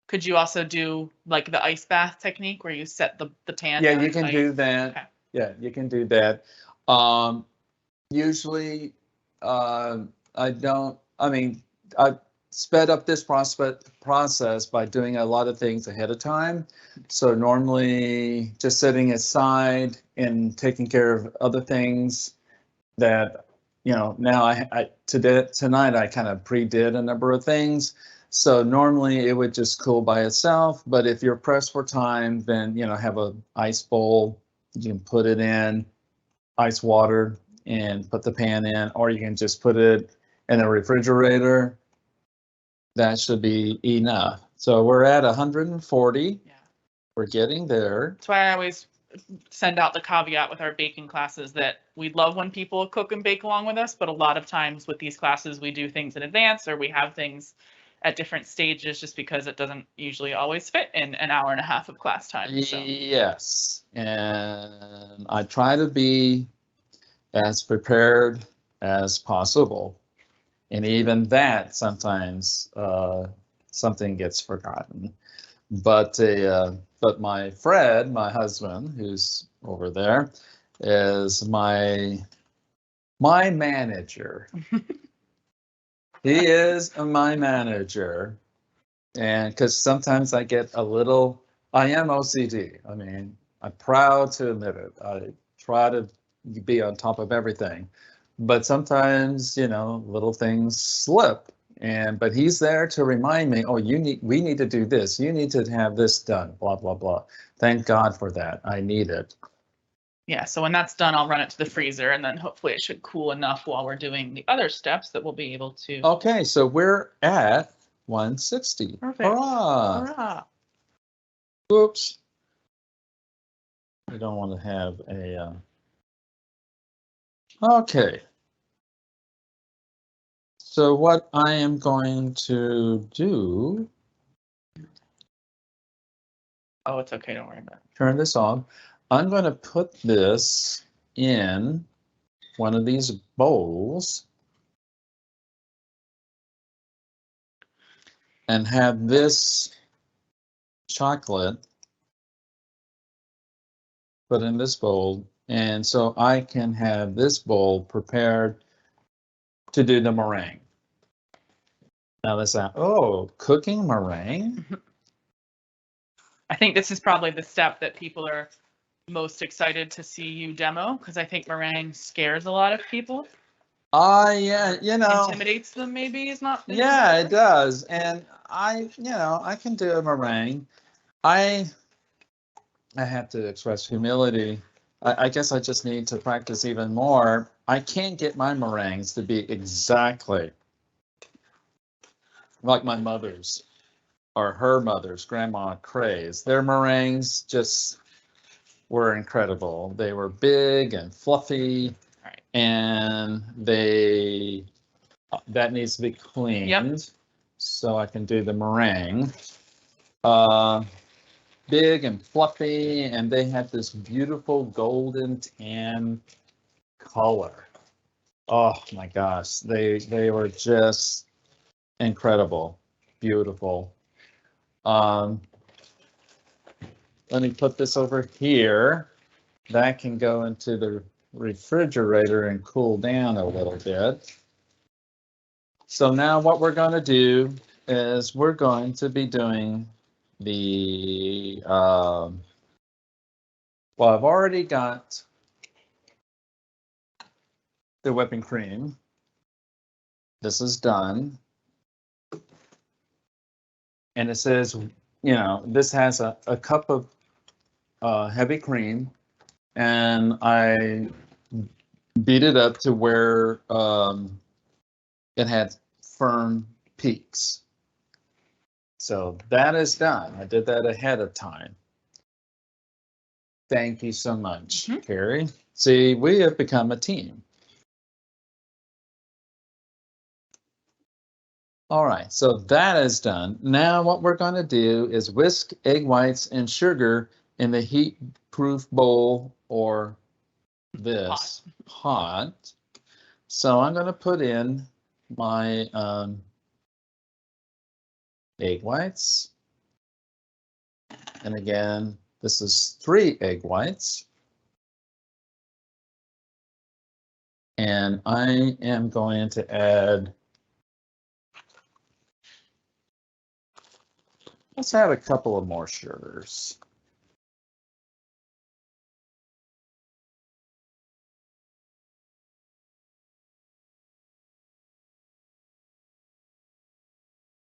Could you also do like the ice bath technique where you set the pan?
Yeah,
down
you
with
can
ice?
do that.
Okay.
Yeah, you can do that. Usually, I sped up this process by doing a lot of things ahead of time. So normally just setting aside and taking care of other things that, now tonight I kind of pre-did a number of things. So normally it would just cool by itself, but if you're pressed for time, then, have a ice bowl, you can put it in ice water and put the pan in, or you can just put it in a refrigerator. That should be enough. So we're at 140.
Yeah.
We're getting there.
That's why I always send out the caveat with our baking classes that we love when people cook and bake along with us, but a lot of times with these classes, we do things in advance or we have things at different stages just because it doesn't usually always fit in an hour and a half of class time. So.
Yes, and I try to be as prepared as possible. And even that, sometimes something gets forgotten. But my Fred, my husband, who's over there, is my manager. He is my manager, and because sometimes I get I am OCD. I mean, I'm proud to admit it. I try to be on top of everything, but sometimes, little things slip. But he's there to remind me, oh, we need to do this. You need to have this done, blah, blah, blah. Thank God for that. I need it.
Yeah, so when that's done, I'll run it to the freezer and then hopefully it should cool enough while we're doing the other steps that we'll be able to.
Okay, so we're at 160.
Perfect.
Hurrah!
Hurrah!
Oops. We don't want to have a... Okay. So what I am going to do...
Oh, it's okay. Don't worry about it.
Turn this on. I'm going to put this in one of these bowls and have this chocolate put in this bowl. And so I can have this bowl prepared to do the meringue. Now let's say, oh, cooking meringue?
I think this is probably the step that people are most excited to see you demo because I think meringue scares a lot of people.
Yeah,
intimidates them maybe is not.
Yeah, it does. And I can do a meringue. I have to express humility. I guess I just need to practice even more. I can't get my meringues to be exactly like my mother's or her mother's, Grandma Creagh's. Their meringues just were incredible. They were big and fluffy,
right.
And that needs to be cleaned. Yep. So I can do the meringue. Big and fluffy, and they had this beautiful golden tan color. Oh my gosh, they were just incredible, beautiful. Let me put this over here. That can go into the refrigerator and cool down a little bit. So now what we're going to do is we're going to be doing the, well, I've already got the whipping cream. This is done. And it says, you know, this has a cup of heavy cream, and I beat it up to where it had firm peaks. So that is done. I did that ahead of time. Thank you so much, Carrie. See, we have become a team. All right, so that is done. Now what we're going to do is whisk egg whites and sugar in the heat-proof bowl, or this hot. So I'm going to put in my egg whites. And again, this is 3 egg whites. And I am going to add, let's add a couple of more sugars.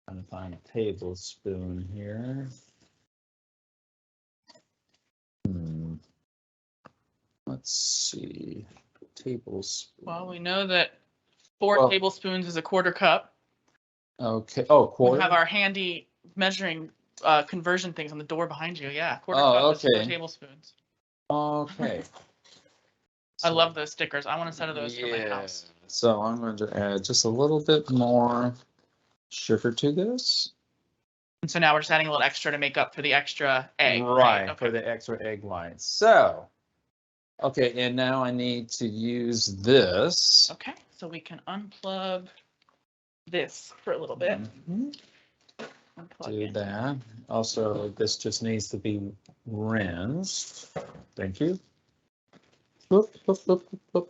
I'm going to find a tablespoon here. Let's see, tablespoon.
Well, we know that 4 tablespoons is a 1/4 cup.
Okay. Oh, quarter.
We have our handy measuring conversion things on the door behind you. Yeah, 1/4 cup is 4 tablespoons.
Okay.
I love those stickers. I want a set of those for my house.
So I'm going to add just a little bit more sugar to this.
And so now we're just adding a little extra to make up for the extra egg.
Right,
Okay.
for the extra egg whites. So, okay, and now I need to use this.
Okay, so we can unplug this for a little bit.
Do that. Also, this just needs to be rinsed. Thank you. Boop, boop, boop, boop, boop.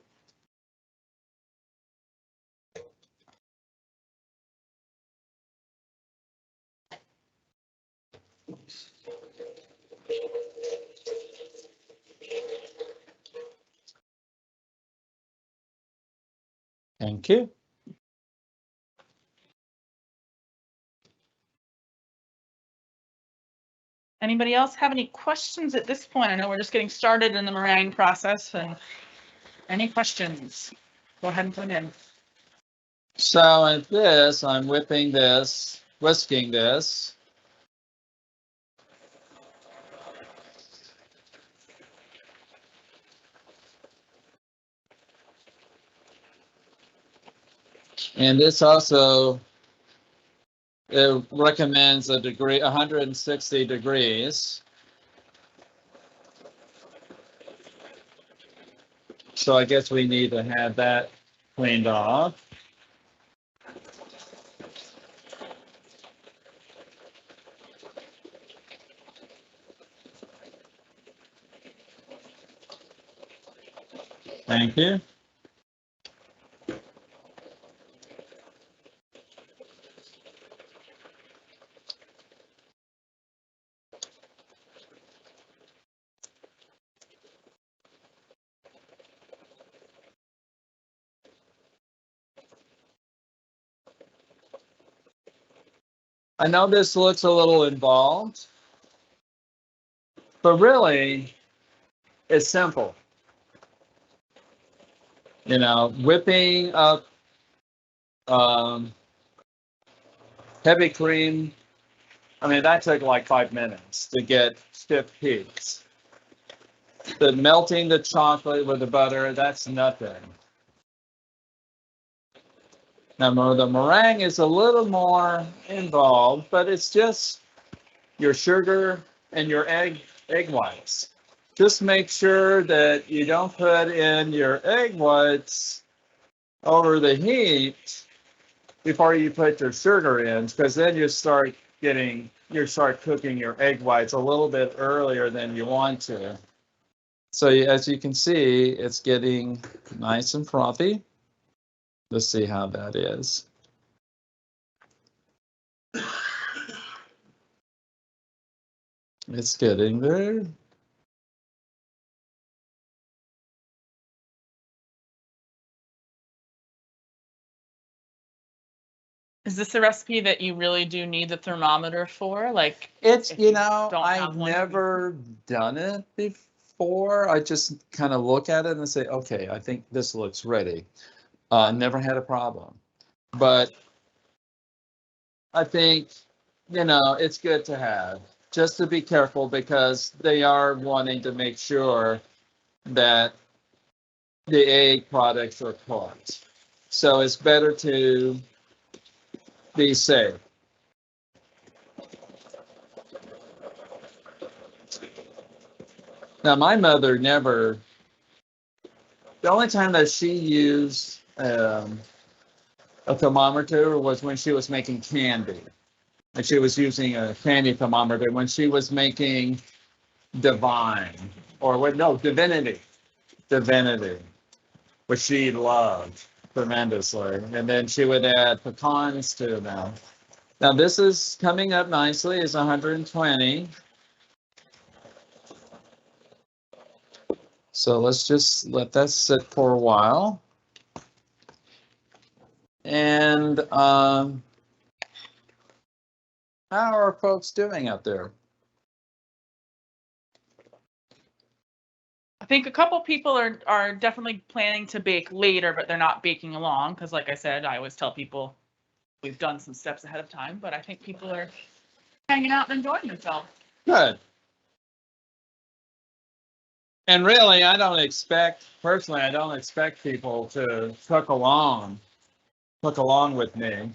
Thank you.
Anybody else have any questions at this point? I know we're just getting started in the meringue process, and any questions? Go ahead and put them in.
So at this, I'm whipping this, whisking this. And this also, it recommends a degree, 160 degrees. So I guess we need to have that cleaned off. Thank you. I know this looks a little involved, but really, it's simple. You know, whipping up heavy cream. I mean, that took like 5 minutes to get stiff peaks. The melting the chocolate with the butter, that's nothing. Now, the meringue is a little more involved, but it's just your sugar and your egg whites. Just make sure that you don't put in your egg whites over the heat before you put your sugar in, because then you start cooking your egg whites a little bit earlier than you want to. So as you can see, it's getting nice and frothy. Let's see how that is. It's getting there.
Is this a recipe that you really do need the thermometer for? Like,
It's,
if
you
you
know,
don't have
I've
one,
never done it before. I just kind of look at it and say, okay, I think this looks ready. Never had a problem. But I think, you know, it's good to have, just to be careful because they are wanting to make sure that the egg products are cooked. So it's better to be safe. Now, my mother never, the only time that she used a thermometer was when she was making candy. And she was using a candy thermometer when she was making Divine, or what, no, Divinity, which she loved tremendously. And then she would add pecans to them. Now this is coming up nicely, is 120. So let's just let that sit for a while. And how are folks doing out there?
I think a couple people are definitely planning to bake later, but they're not baking along because, like I said, I always tell people we've done some steps ahead of time. But I think people are hanging out and enjoying themselves.
Good. And really, I don't expect people to cook along with me,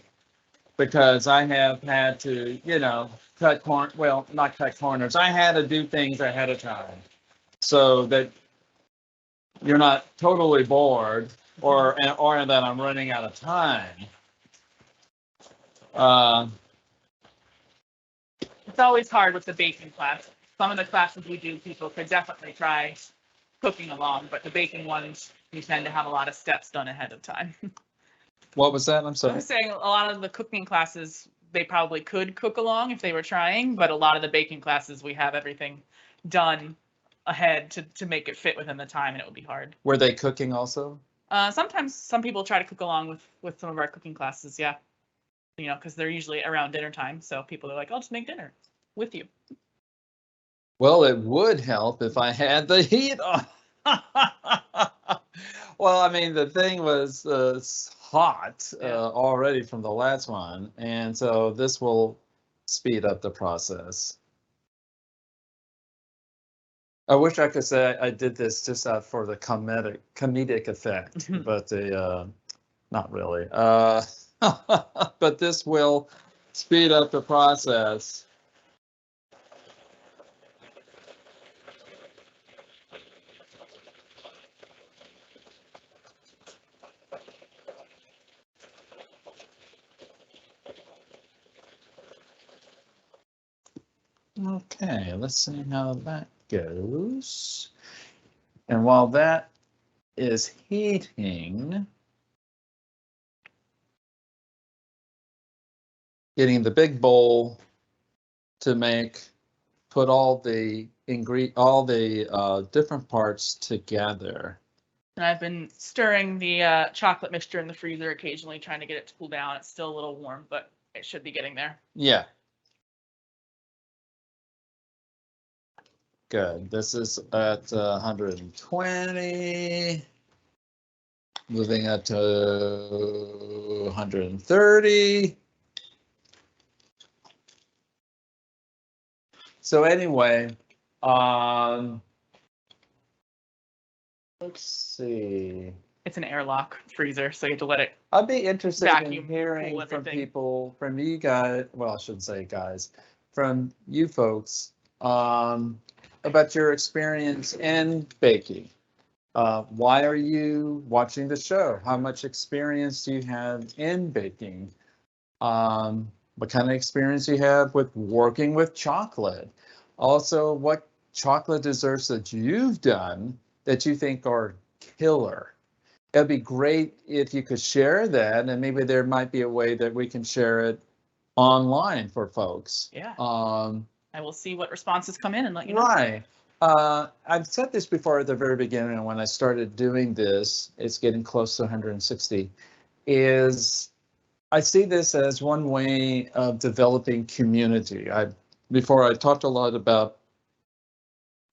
because I have had to, you know, not cut corners. I had to do things ahead of time so that you're not totally bored or that I'm running out of time.
It's always hard with the baking class. Some of the classes we do, people could definitely try cooking along, but the baking ones, you tend to have a lot of steps done ahead of time.
What was that? I'm
I
sorry.
was saying a lot of the cooking classes, they probably could cook along if they were trying, but a lot of the baking classes, we have everything done ahead to make it fit within the time, and it would be hard.
Were they cooking also?
Sometimes some people try to cook along with some of our cooking classes, yeah. You know, because they're usually around dinner time, so people are like, I'll just make dinner with you.
Well, it would help if I had the heat on. Well, I mean, the thing was hot already from the last one, and so this will speed up the process. I wish I could say I did this just for the comedic effect, but not really. But this will speed up the process. Okay, let's see how that goes. And while that is heating, getting the big bowl to put all the different parts together.
And I've been stirring the chocolate mixture in the freezer occasionally, trying to get it to cool down. It's still a little warm, but it should be getting there.
Yeah. Good. This is at 120. Moving up to 130. So anyway, let's see.
It's an airlock freezer, so you have to let it.
I'd be interested
vacuum
in hearing
cool
from
everything.
people, from you guys, well, I shouldn't say guys, from you folks, about your experience in baking. Why are you watching the show? How much experience do you have in baking? What kind of experience you have with working with chocolate? Also, what chocolate desserts that you've done that you think are killer? It'd be great if you could share that, and maybe there might be a way that we can share it online for folks.
Yeah. I will see what responses come in and let you know.
Right. I've said this before at the very beginning when I started doing this, it's getting close to 160, is I see this as one way of developing community. Before I talked a lot about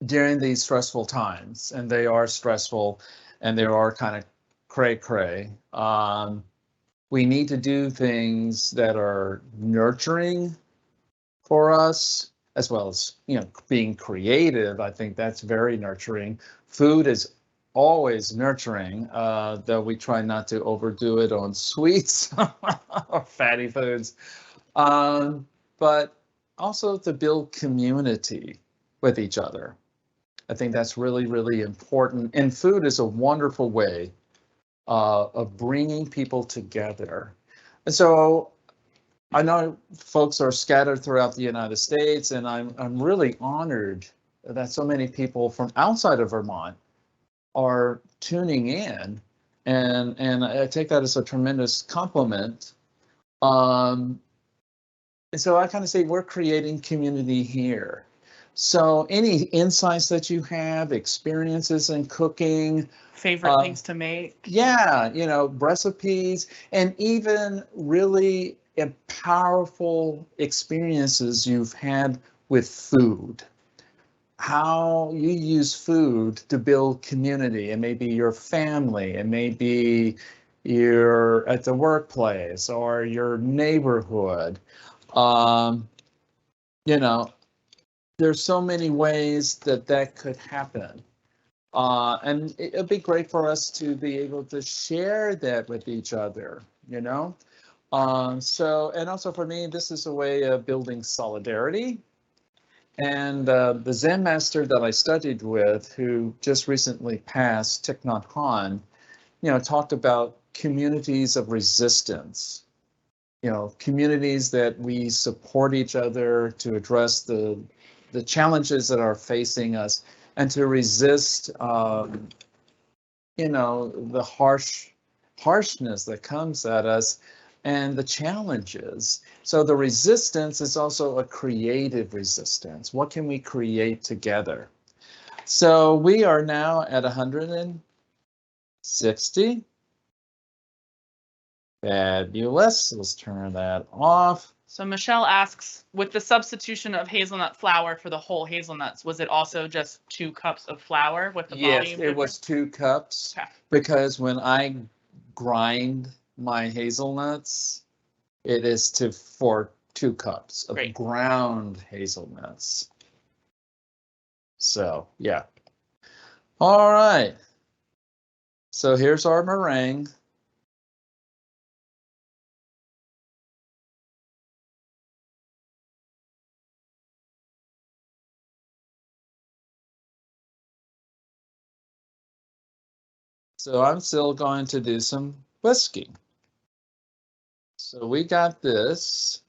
during these stressful times, and they are stressful and they are kind of cray-cray. We need to do things that are nurturing for us, as well as, being creative. I think that's very nurturing. Food is always nurturing, though we try not to overdo it on sweets or fatty foods. But also to build community with each other. I think that's really, really important. And food is a wonderful way of bringing people together. And so I know folks are scattered throughout the United States, and I'm really honored that so many people from outside of Vermont are tuning in, and I take that as a tremendous compliment. And so I kind of say we're creating community here. So any insights that you have, experiences in cooking,
Favorite things to make.
yeah, recipes, and even really powerful experiences you've had with food. How you use food to build community, and maybe your family, and maybe you're at the workplace or your neighborhood. There's so many ways that could happen. And it'd be great for us to be able to share that with each other, and also for me, this is a way of building solidarity. And the Zen master that I studied with, who just recently passed, Thich Nhat Hanh, talked about communities of resistance, communities that we support each other to address the challenges that are facing us, and to resist, the harshness that comes at us and the challenges. So the resistance is also a creative resistance. What can we create together? So we are now at 160. Fabulous. Let's turn that off.
So Michelle asks, with the substitution of hazelnut flour for the whole hazelnuts, was it also just 2 cups of flour with the volume?
Yes, it was 2 cups.
Okay.
Because when I grind my hazelnuts, it is for 2 cups of ground hazelnuts. So, yeah. All right. So here's our meringue. So I'm still going to do some whisking. So we got this.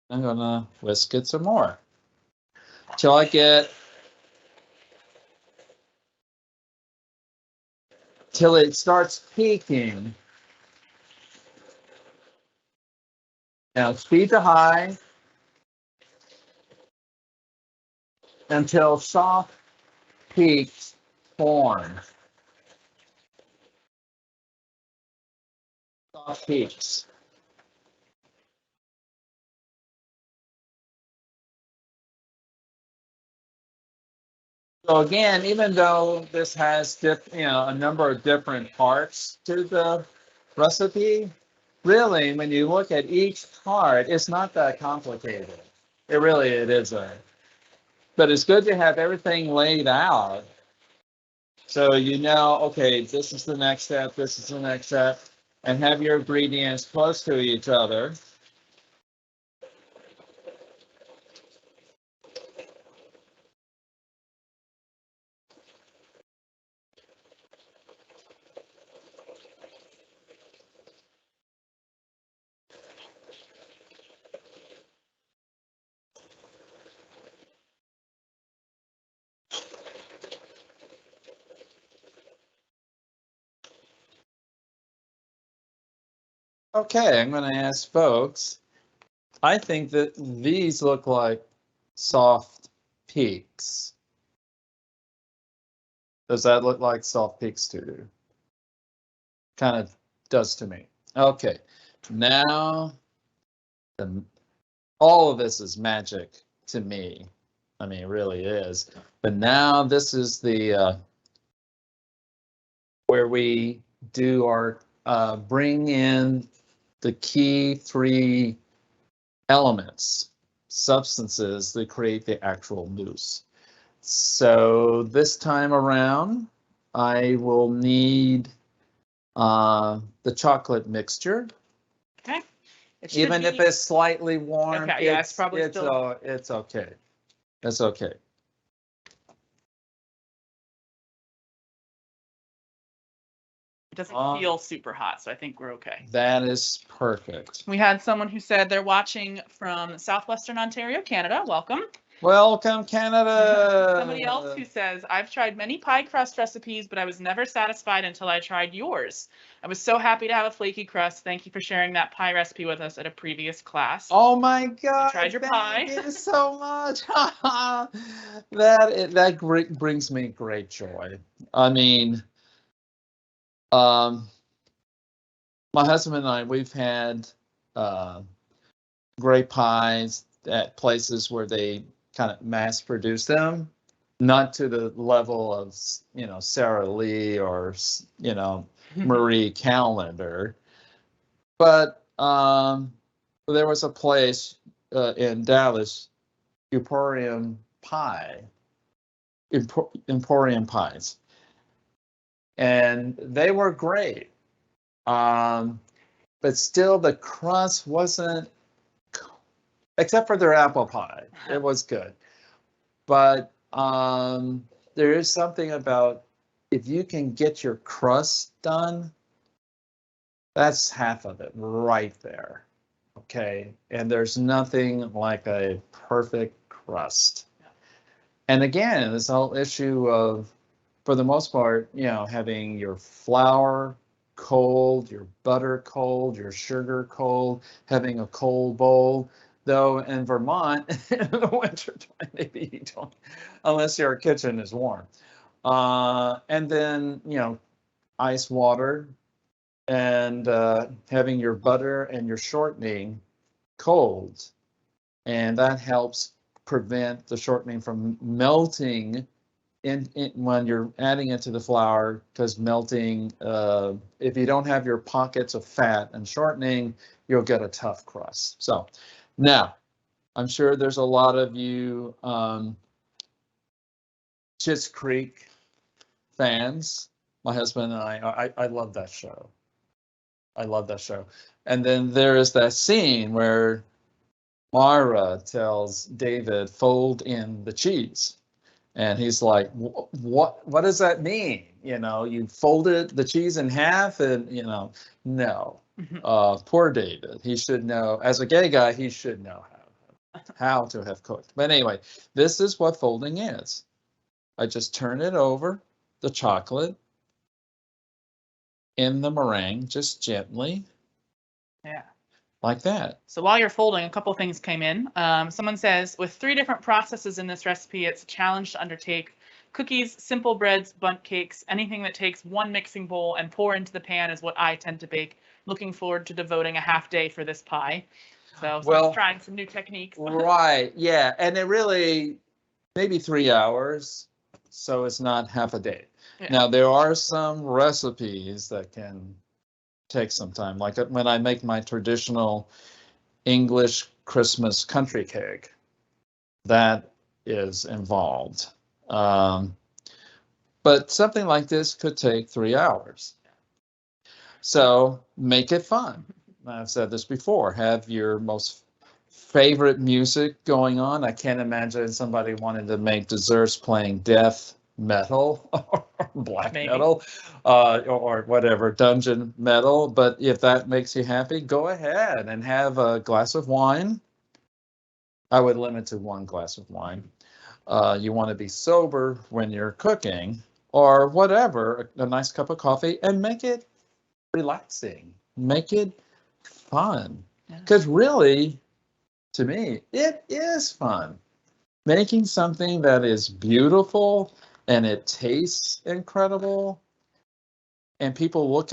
I'm gonna whisk it some more till it starts peaking. Now speed to high until soft peaks form. Soft peaks. So again, even though this has a number of different parts to the recipe, really, when you look at each part, it's not that complicated. It isn't. But it's good to have everything laid out. So okay, this is the next step, this is the next step, and have your ingredients close to each other. Okay, I'm going to ask folks. I think that these look like soft peaks. Does that look like soft peaks to you? Kind of does to me. Okay, now all of this is magic to me. I mean, it really is. But now this is the where we do our bring in the key 3 elements, substances that create the actual mousse. So this time around, I will need the chocolate mixture.
Okay.
Even if it's slightly warm,
okay, yeah, it's probably
it's okay. It's okay.
It doesn't feel super hot, so I think we're okay.
That is perfect.
We had someone who said they're watching from southwestern Ontario, Canada. Welcome.
Welcome, Canada.
Somebody else who says, I've tried many pie crust recipes, but I was never satisfied until I tried yours. I was so happy to have a flaky crust. Thank you for sharing that pie recipe with us at a previous class.
Oh my God!
I tried your pie.
Thank you so much. that brings me great joy. I mean, my husband and I, we've had great pies at places where they kind of mass produce them, not to the level of, you know, Sara Lee or, you know, Marie Callender, but there was a place in Dallas, Emporium Pies, and they were great, but still the crust wasn't, except for their apple pie, it was good. But there is something about, if you can get your crust done, that's half of it right there. Okay, and there's nothing like a perfect crust. And again, this whole issue of, for the most part, you know, having your flour cold, your butter cold, your sugar cold, having a cold bowl. Though in Vermont, in the wintertime, maybe you don't, unless your kitchen is warm. And then, you know, ice water, and having your butter and your shortening cold. And that helps prevent the shortening from melting in when you're adding it to the flour, because melting, if you don't have your pockets of fat and shortening, you'll get a tough crust. So now, I'm sure there's a lot of you Schitt's Creek fans. My husband and I love that show. I love that show. And then there is that scene where Mara tells David, fold in the cheese. And he's like, what does that mean? You know, you folded the cheese in half, and, you know, no. Poor David. He should know, as a gay guy, he should know how to have cooked. But anyway, this is what folding is. I just turn it over, the chocolate in the meringue, just gently.
Yeah.
Like that.
So while you're folding, a couple things came in. Someone says, with 3 different processes in this recipe, it's a challenge to undertake. Cookies, simple breads, bundt cakes, anything that takes 1 mixing bowl and pour into the pan is what I tend to bake. Looking forward to devoting a half day for this pie. So someone's trying some new techniques.
Right, yeah, and it really, maybe 3 hours, so it's not half a day. Yeah. Now, there are some recipes that can take some time, like when I make my traditional English Christmas country cake, that is involved. But something like this could take 3 hours. So make it fun. I've said this before, have your most favorite music going on. I can't imagine somebody wanting to make desserts playing death metal or black metal or whatever, dungeon metal. But if that makes you happy, go ahead and have a glass of wine. I would limit to 1 glass of wine. You want to be sober when you're cooking, or whatever, a nice cup of coffee, and make it relaxing. Make it fun. Because really, to me, it is fun. Making something that is beautiful and it tastes incredible, and people look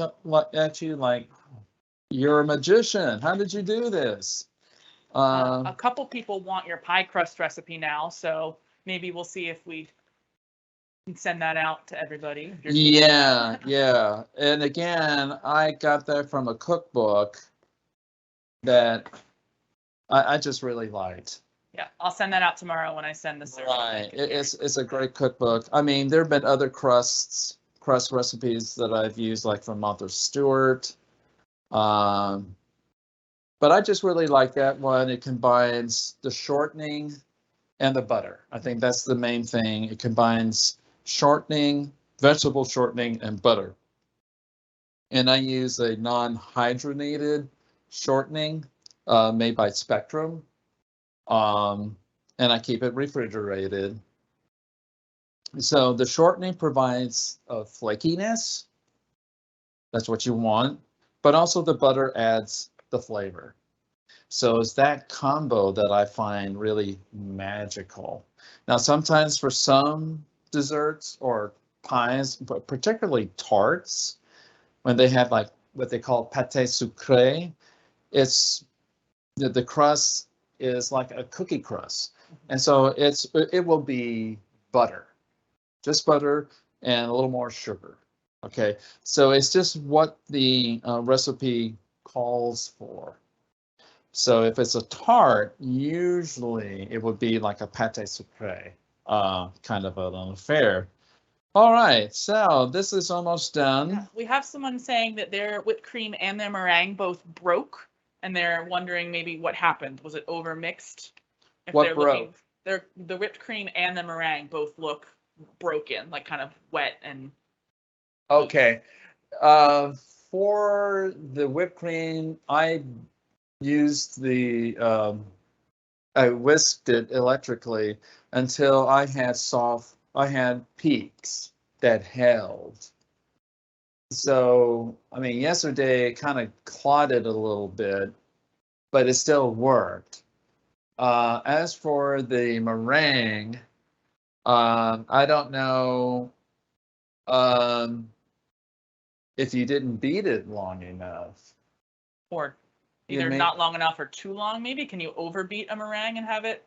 at you like you're a magician. How did you do this?
A couple people want your pie crust recipe now, so maybe we'll see if we can send that out to everybody.
Yeah, yeah. And again, I got that from a cookbook that I just really liked.
Yeah, I'll send that out tomorrow when I send the survey.
Right, it's a great cookbook. I mean, there have been other crust recipes that I've used, like from Gary Stuard. But I just really like that one. It combines the shortening and the butter. I think that's the main thing. It combines shortening, vegetable shortening, and butter. And I use a non-hydrogenated shortening made by Spectrum. And I keep it refrigerated. So the shortening provides a flakiness. That's what you want. But also the butter adds the flavor. So it's that combo that I find really magical. Now, sometimes for some desserts or pies, but particularly tarts, when they have like what they call pâté sucré, it's the crust is like a cookie crust. And so it will be butter, just butter and a little more sugar. Okay, so it's just what the recipe calls for. So if it's a tart, usually it would be like a pâté sucré, kind of an affair. All right, so this is almost done.
Yeah, we have someone saying that their whipped cream and their meringue both broke, and they're wondering maybe what happened. Was it overmixed? If
What
they're
broke?
The whipped cream and the meringue both look broken, like kind of wet and.
Okay. For the whipped cream, I used I whisked it electrically until I had peaks that held. So, I mean, yesterday it kind of clotted a little bit, but it still worked. As for the meringue, I don't know if you didn't beat it long enough.
Or either not long enough or too long, maybe. Can you overbeat a meringue and have it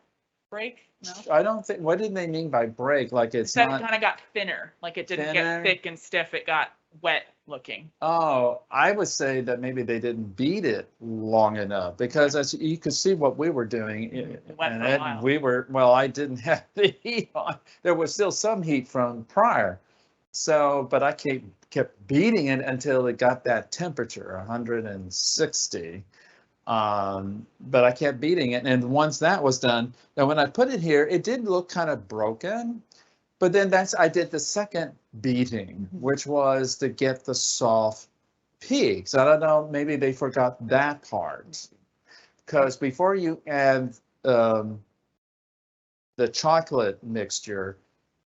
break? No.
I don't think. What did they mean by break? Like it's
not.
It
kind of got thinner. Like it didn't get thick and stiff. It got wet looking.
Oh, I would say that maybe they didn't beat it long enough, because as you could see what we were doing, I didn't have the heat on. There was still some heat from prior. So, but I kept beating it until it got that temperature, 160. But I kept beating it, and once that was done, now when I put it here, it did look kind of broken, but then I did the second beating, which was to get the soft peaks. I don't know, maybe they forgot that part, because before you add the chocolate mixture,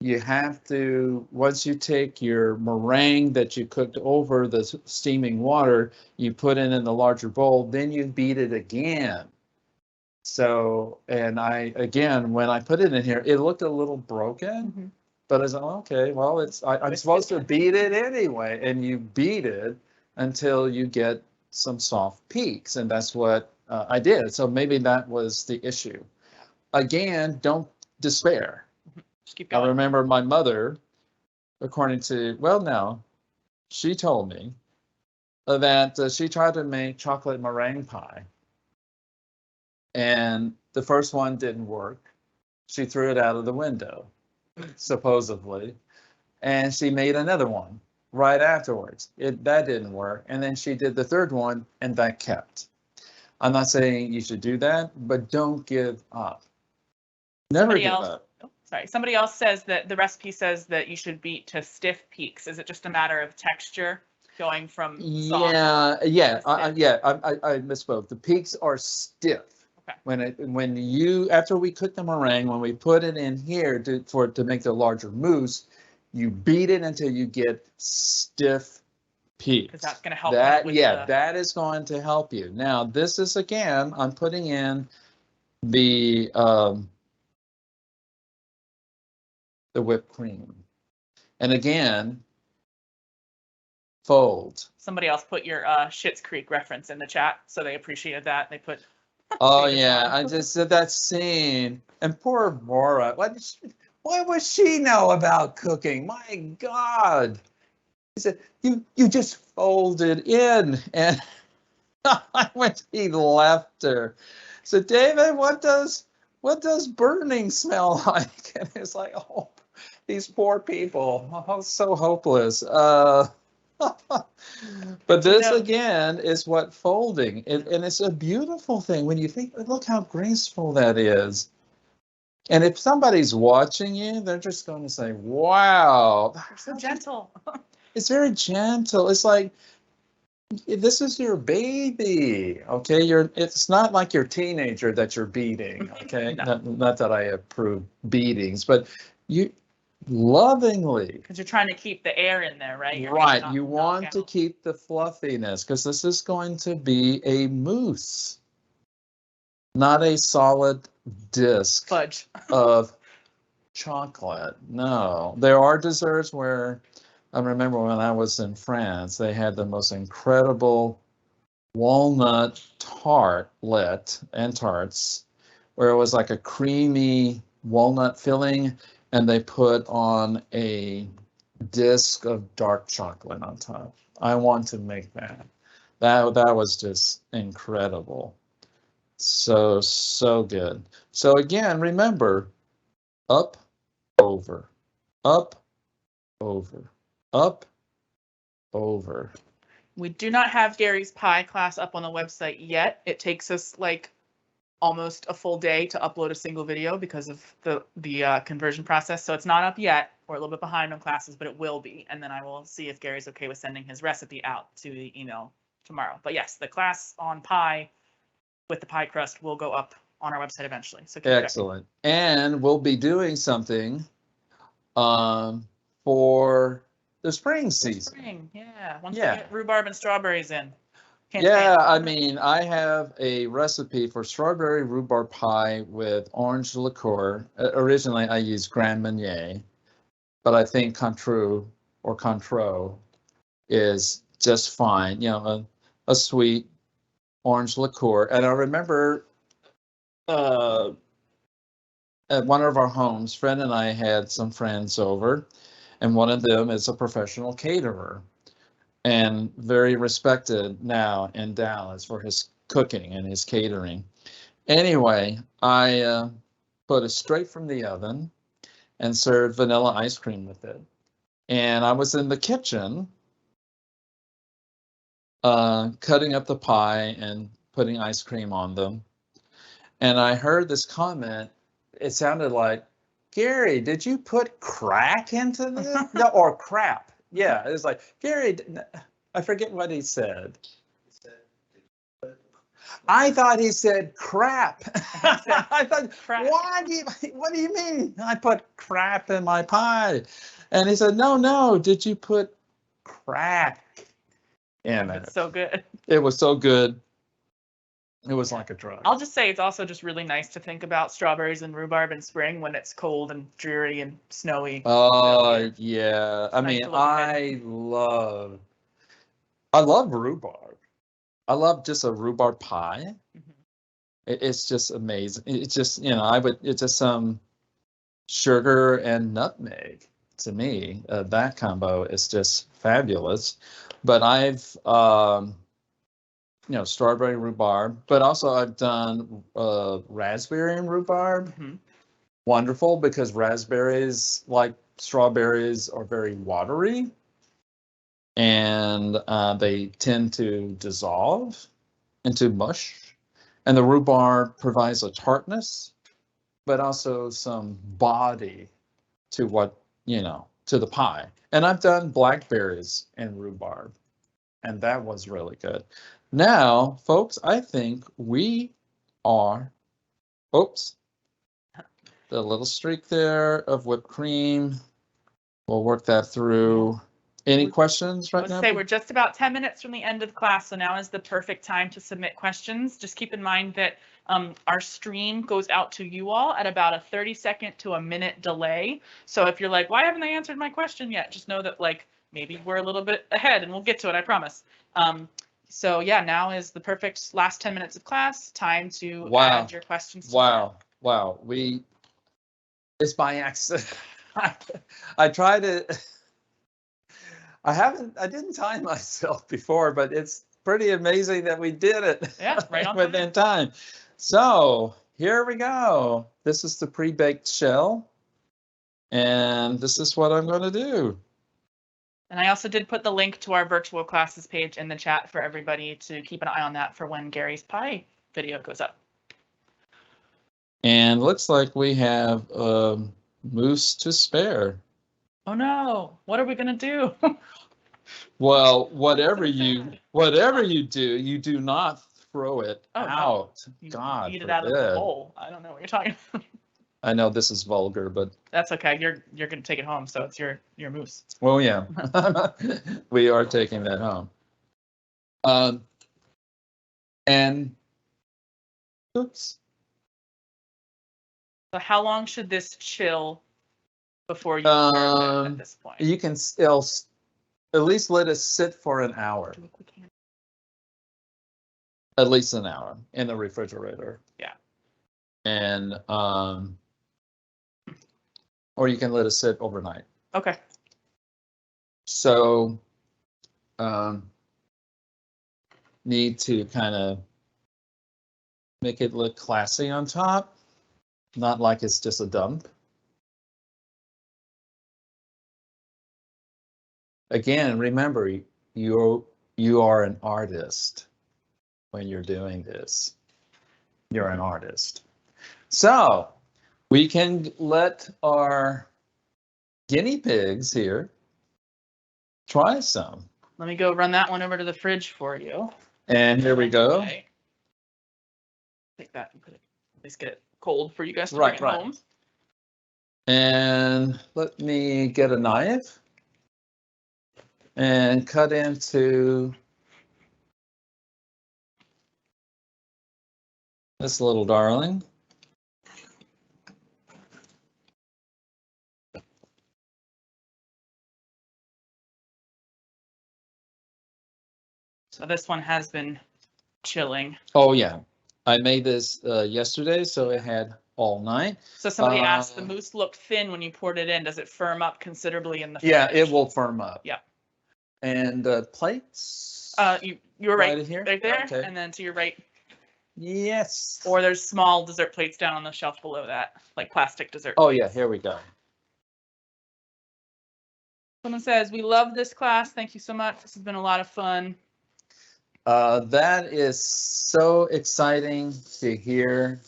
you have to, once you take your meringue that you cooked over the steaming water, you put it in the larger bowl, then you beat it again. So, and again, when I put it in here, it looked a little broken, but I was like, okay, well, I'm supposed to beat it anyway, and you beat it until you get some soft peaks, and that's what I did. So maybe that was the issue. Again, don't despair.
Just keep going.
I remember my mother, she told me that she tried to make chocolate meringue pie, and the first one didn't work. She threw it out of the window, supposedly, and she made another one right afterwards. That didn't work, and then she did the third one, and that kept. I'm not saying you should do that, but don't give up. Never give up.
Sorry, somebody else says that the recipe says that you should beat to stiff peaks. Is it just a matter of texture going from soft? I misspoke. The peaks are stiff. Okay. After we cook the meringue, when we put it in here to make the larger mousse, you beat it until you get stiff
peeps.
Because that's going to help.
That,
with
yeah, that is going to help you. Now, this is, again, I'm putting in the whipped cream. And again, fold.
Somebody else put your Schitt's Creek reference in the chat, so they appreciated that. They put.
Oh yeah, I just said that scene. And poor Maura, what would she know about cooking? My God. He said, you just folded in. And when he left her, so David, what does burning smell like? And it's like, oh, these poor people, oh, so hopeless. But this again is what folding, and it's a beautiful thing when you think, look how graceful that is. And if somebody's watching you, they're just going to say, wow,
You're so gentle.
It's very gentle. It's like, this is your baby, okay? It's not like your teenager that you're beating, okay?
No.
Not that I approve beatings, but you lovingly.
Because you're trying to keep the air in there, right?
Right, you want to keep the fluffiness, because this is going to be a mousse, not a solid disc
fudge
of chocolate. No, there are desserts where, I remember when I was in France, they had the most incredible walnut tartlet and tarts, where it was like a creamy walnut filling, and they put on a disc of dark chocolate on top. I want to make that. That was just incredible. So good. So again, remember, up, over, up, over, up, over.
We do not have Gary's pie class up on the website yet. It takes us like almost a full day to upload a single video because of the conversion process. So it's not up yet. We're a little bit behind on classes, but it will be. And then I will see if Gary's okay with sending his recipe out to the email tomorrow. But yes, the class on pie with the pie crust will go up on our website eventually. So keep
excellent. Checking. And we'll be doing something for the spring season.
Spring, yeah. Once we get rhubarb and strawberries in.
I mean, I have a recipe for strawberry rhubarb pie with orange liqueur. Originally, I used Grand Marnier, but I think Cointreau or Cointreau is just fine. You know, a sweet orange liqueur. And I remember at one of our homes, Fred and I had some friends over, and one of them is a professional caterer and very respected now in Dallas for his cooking and his catering. Anyway, I put it straight from the oven and served vanilla ice cream with it. And I was in the kitchen cutting up the pie and putting ice cream on them. And I heard this comment. It sounded like, Gary, did you put crack into this? No, or crap. Yeah, it was like, Gary, I forget what he said. I thought he said crap. I thought,
crap.
What do you mean? I put crap in my pie. And he said, no, did you put crack in it?
It's so good.
It was so good. It was like a drug.
I'll just say it's also just really nice to think about strawberries and rhubarb in spring when it's cold and dreary and snowy.
Oh, yeah. I mean, I love rhubarb. I love just a rhubarb pie. Mm-hmm. It's just amazing. It's just, it's just some sugar and nutmeg. To me, that combo is just fabulous. But I've, strawberry rhubarb, but also I've done raspberry and rhubarb. Mm-hmm. Wonderful, because raspberries, like strawberries, are very watery, and they tend to dissolve into mush. And the rhubarb provides a tartness, but also some body to to the pie. And I've done blackberries and rhubarb, and that was really good. Now, folks, I think we are, oops, the little streak there of whipped cream. We'll work that through. Any questions right now?
We're just about 10 minutes from the end of the class, so now is the perfect time to submit questions. Just keep in mind that our stream goes out to you all at about a 30-second to a minute delay. So if you're like, why haven't they answered my question yet? Just know that like maybe we're a little bit ahead and we'll get to it, I promise. So yeah, now is the perfect last 10 minutes of class. Time to add your questions.
Wow. It's by accident. I tried to. I didn't time myself before, but it's pretty amazing that we did it.
Yeah, right on
within time. So here we go. This is the pre-baked shell. And this is what I'm going to do.
And I also did put the link to our virtual classes page in the chat for everybody to keep an eye on that for when Gary's pie video goes up.
And looks like we have mousse to spare.
Oh no, what are we gonna do?
Well, whatever you do, you do not throw it out.
You
God,
eat it out of the bowl. I don't know what you're talking about.
I know this is vulgar, but
that's okay. You're gonna take it home, so it's your mousse.
Well, yeah, we are taking that home. And oops.
So how long should this chill before you serve it at this point?
You can still at least let it sit for an hour. At least an hour in the refrigerator.
Yeah.
And or you can let it sit overnight.
Okay.
So need to kind of make it look classy on top, not like it's just a dump. Again, remember, you are an artist when you're doing this. You're an artist. So we can let our guinea pigs here try some.
Let me go run that one over to the fridge for you.
And here we go.
Take that and put it, at least get it cold for you guys to bring it home.
And let me get a knife and cut into this little darling.
So this one has been chilling.
Oh yeah, I made this yesterday, so it had all night.
So somebody asked, the mousse looked thin when you poured it in. Does it firm up considerably in the fridge?
Yeah, it will firm up.
Yeah.
And plates?
You're right,
right here?
Right there,
okay.
And then to your right.
Yes.
Or there's small dessert plates down on the shelf below that, like plastic dessert
Oh
plates.
yeah, here we go.
Someone says, we love this class. Thank you so much. This has been a lot of fun.
That is so exciting to hear.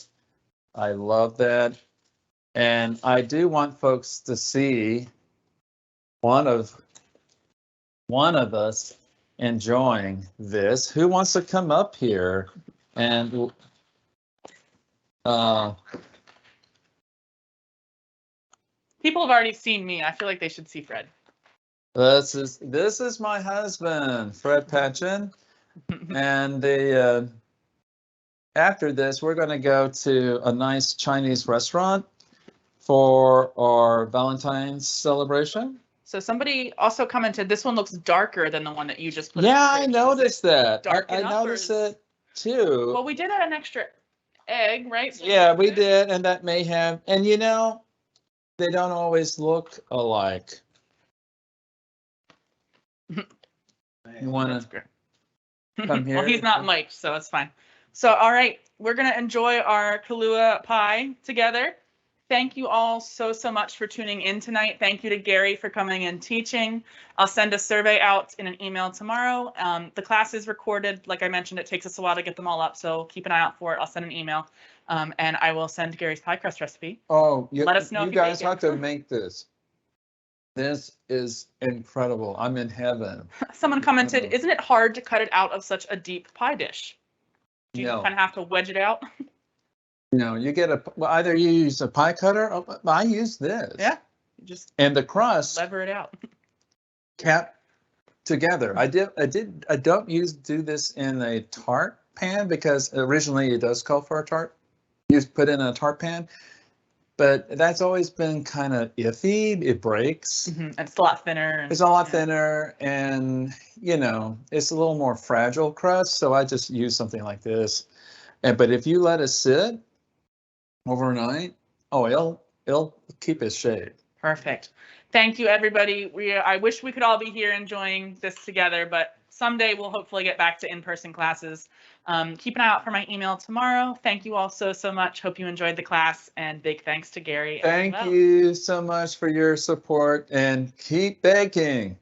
I love that. And I do want folks to see one of us enjoying this. Who wants to come up here and
people have already seen me. I feel like they should see Fred.
This is my husband, Fred Patchen. And after this, we're going to go to a nice Chinese restaurant for our Valentine's celebration.
So somebody also commented, this one looks darker than the one that you just put.
Yeah, I noticed that. I
noticed
it too.
Well, we did add an extra egg, right? So
yeah, we did, and that may have, and you know, they don't always look alike. You want to come here?
Well, he's not mic'd, so it's fine. So, all right, we're going to enjoy our Kahlua pie together. Thank you all so much for tuning in tonight. Thank you to Gary for coming and teaching. I'll send a survey out in an email tomorrow. The class is recorded. Like I mentioned, it takes us a while to get them all up, so keep an eye out for it. I'll send an email, and I will send Gary's pie crust recipe.
Oh,
let us know
you guys have to make this. This is incredible. I'm in heaven. Someone
commented, isn't it hard to cut it out of such a deep pie dish? Do you kind of have to wedge it out?
No, you get either you use a pie cutter. Or, I use this.
Yeah, you just
and the crust.
Lever it out.
together. I don't do this in a tart pan because originally it does call for a tart. You put in a tart pan, but that's always been kind of iffy. It breaks.
It's a lot thinner.
It's a lot thinner, and you know, it's a little more fragile crust. So I just use something like this. But if you let it sit overnight, oh, it'll keep its shape.
Perfect. Thank you, everybody. I wish we could all be here enjoying this together, but someday we'll hopefully get back to in-person classes. Keep an eye out for my email tomorrow. Thank you all so much. Hope you enjoyed the class, and big thanks to Gary.
Thank you so much for your support, and keep baking.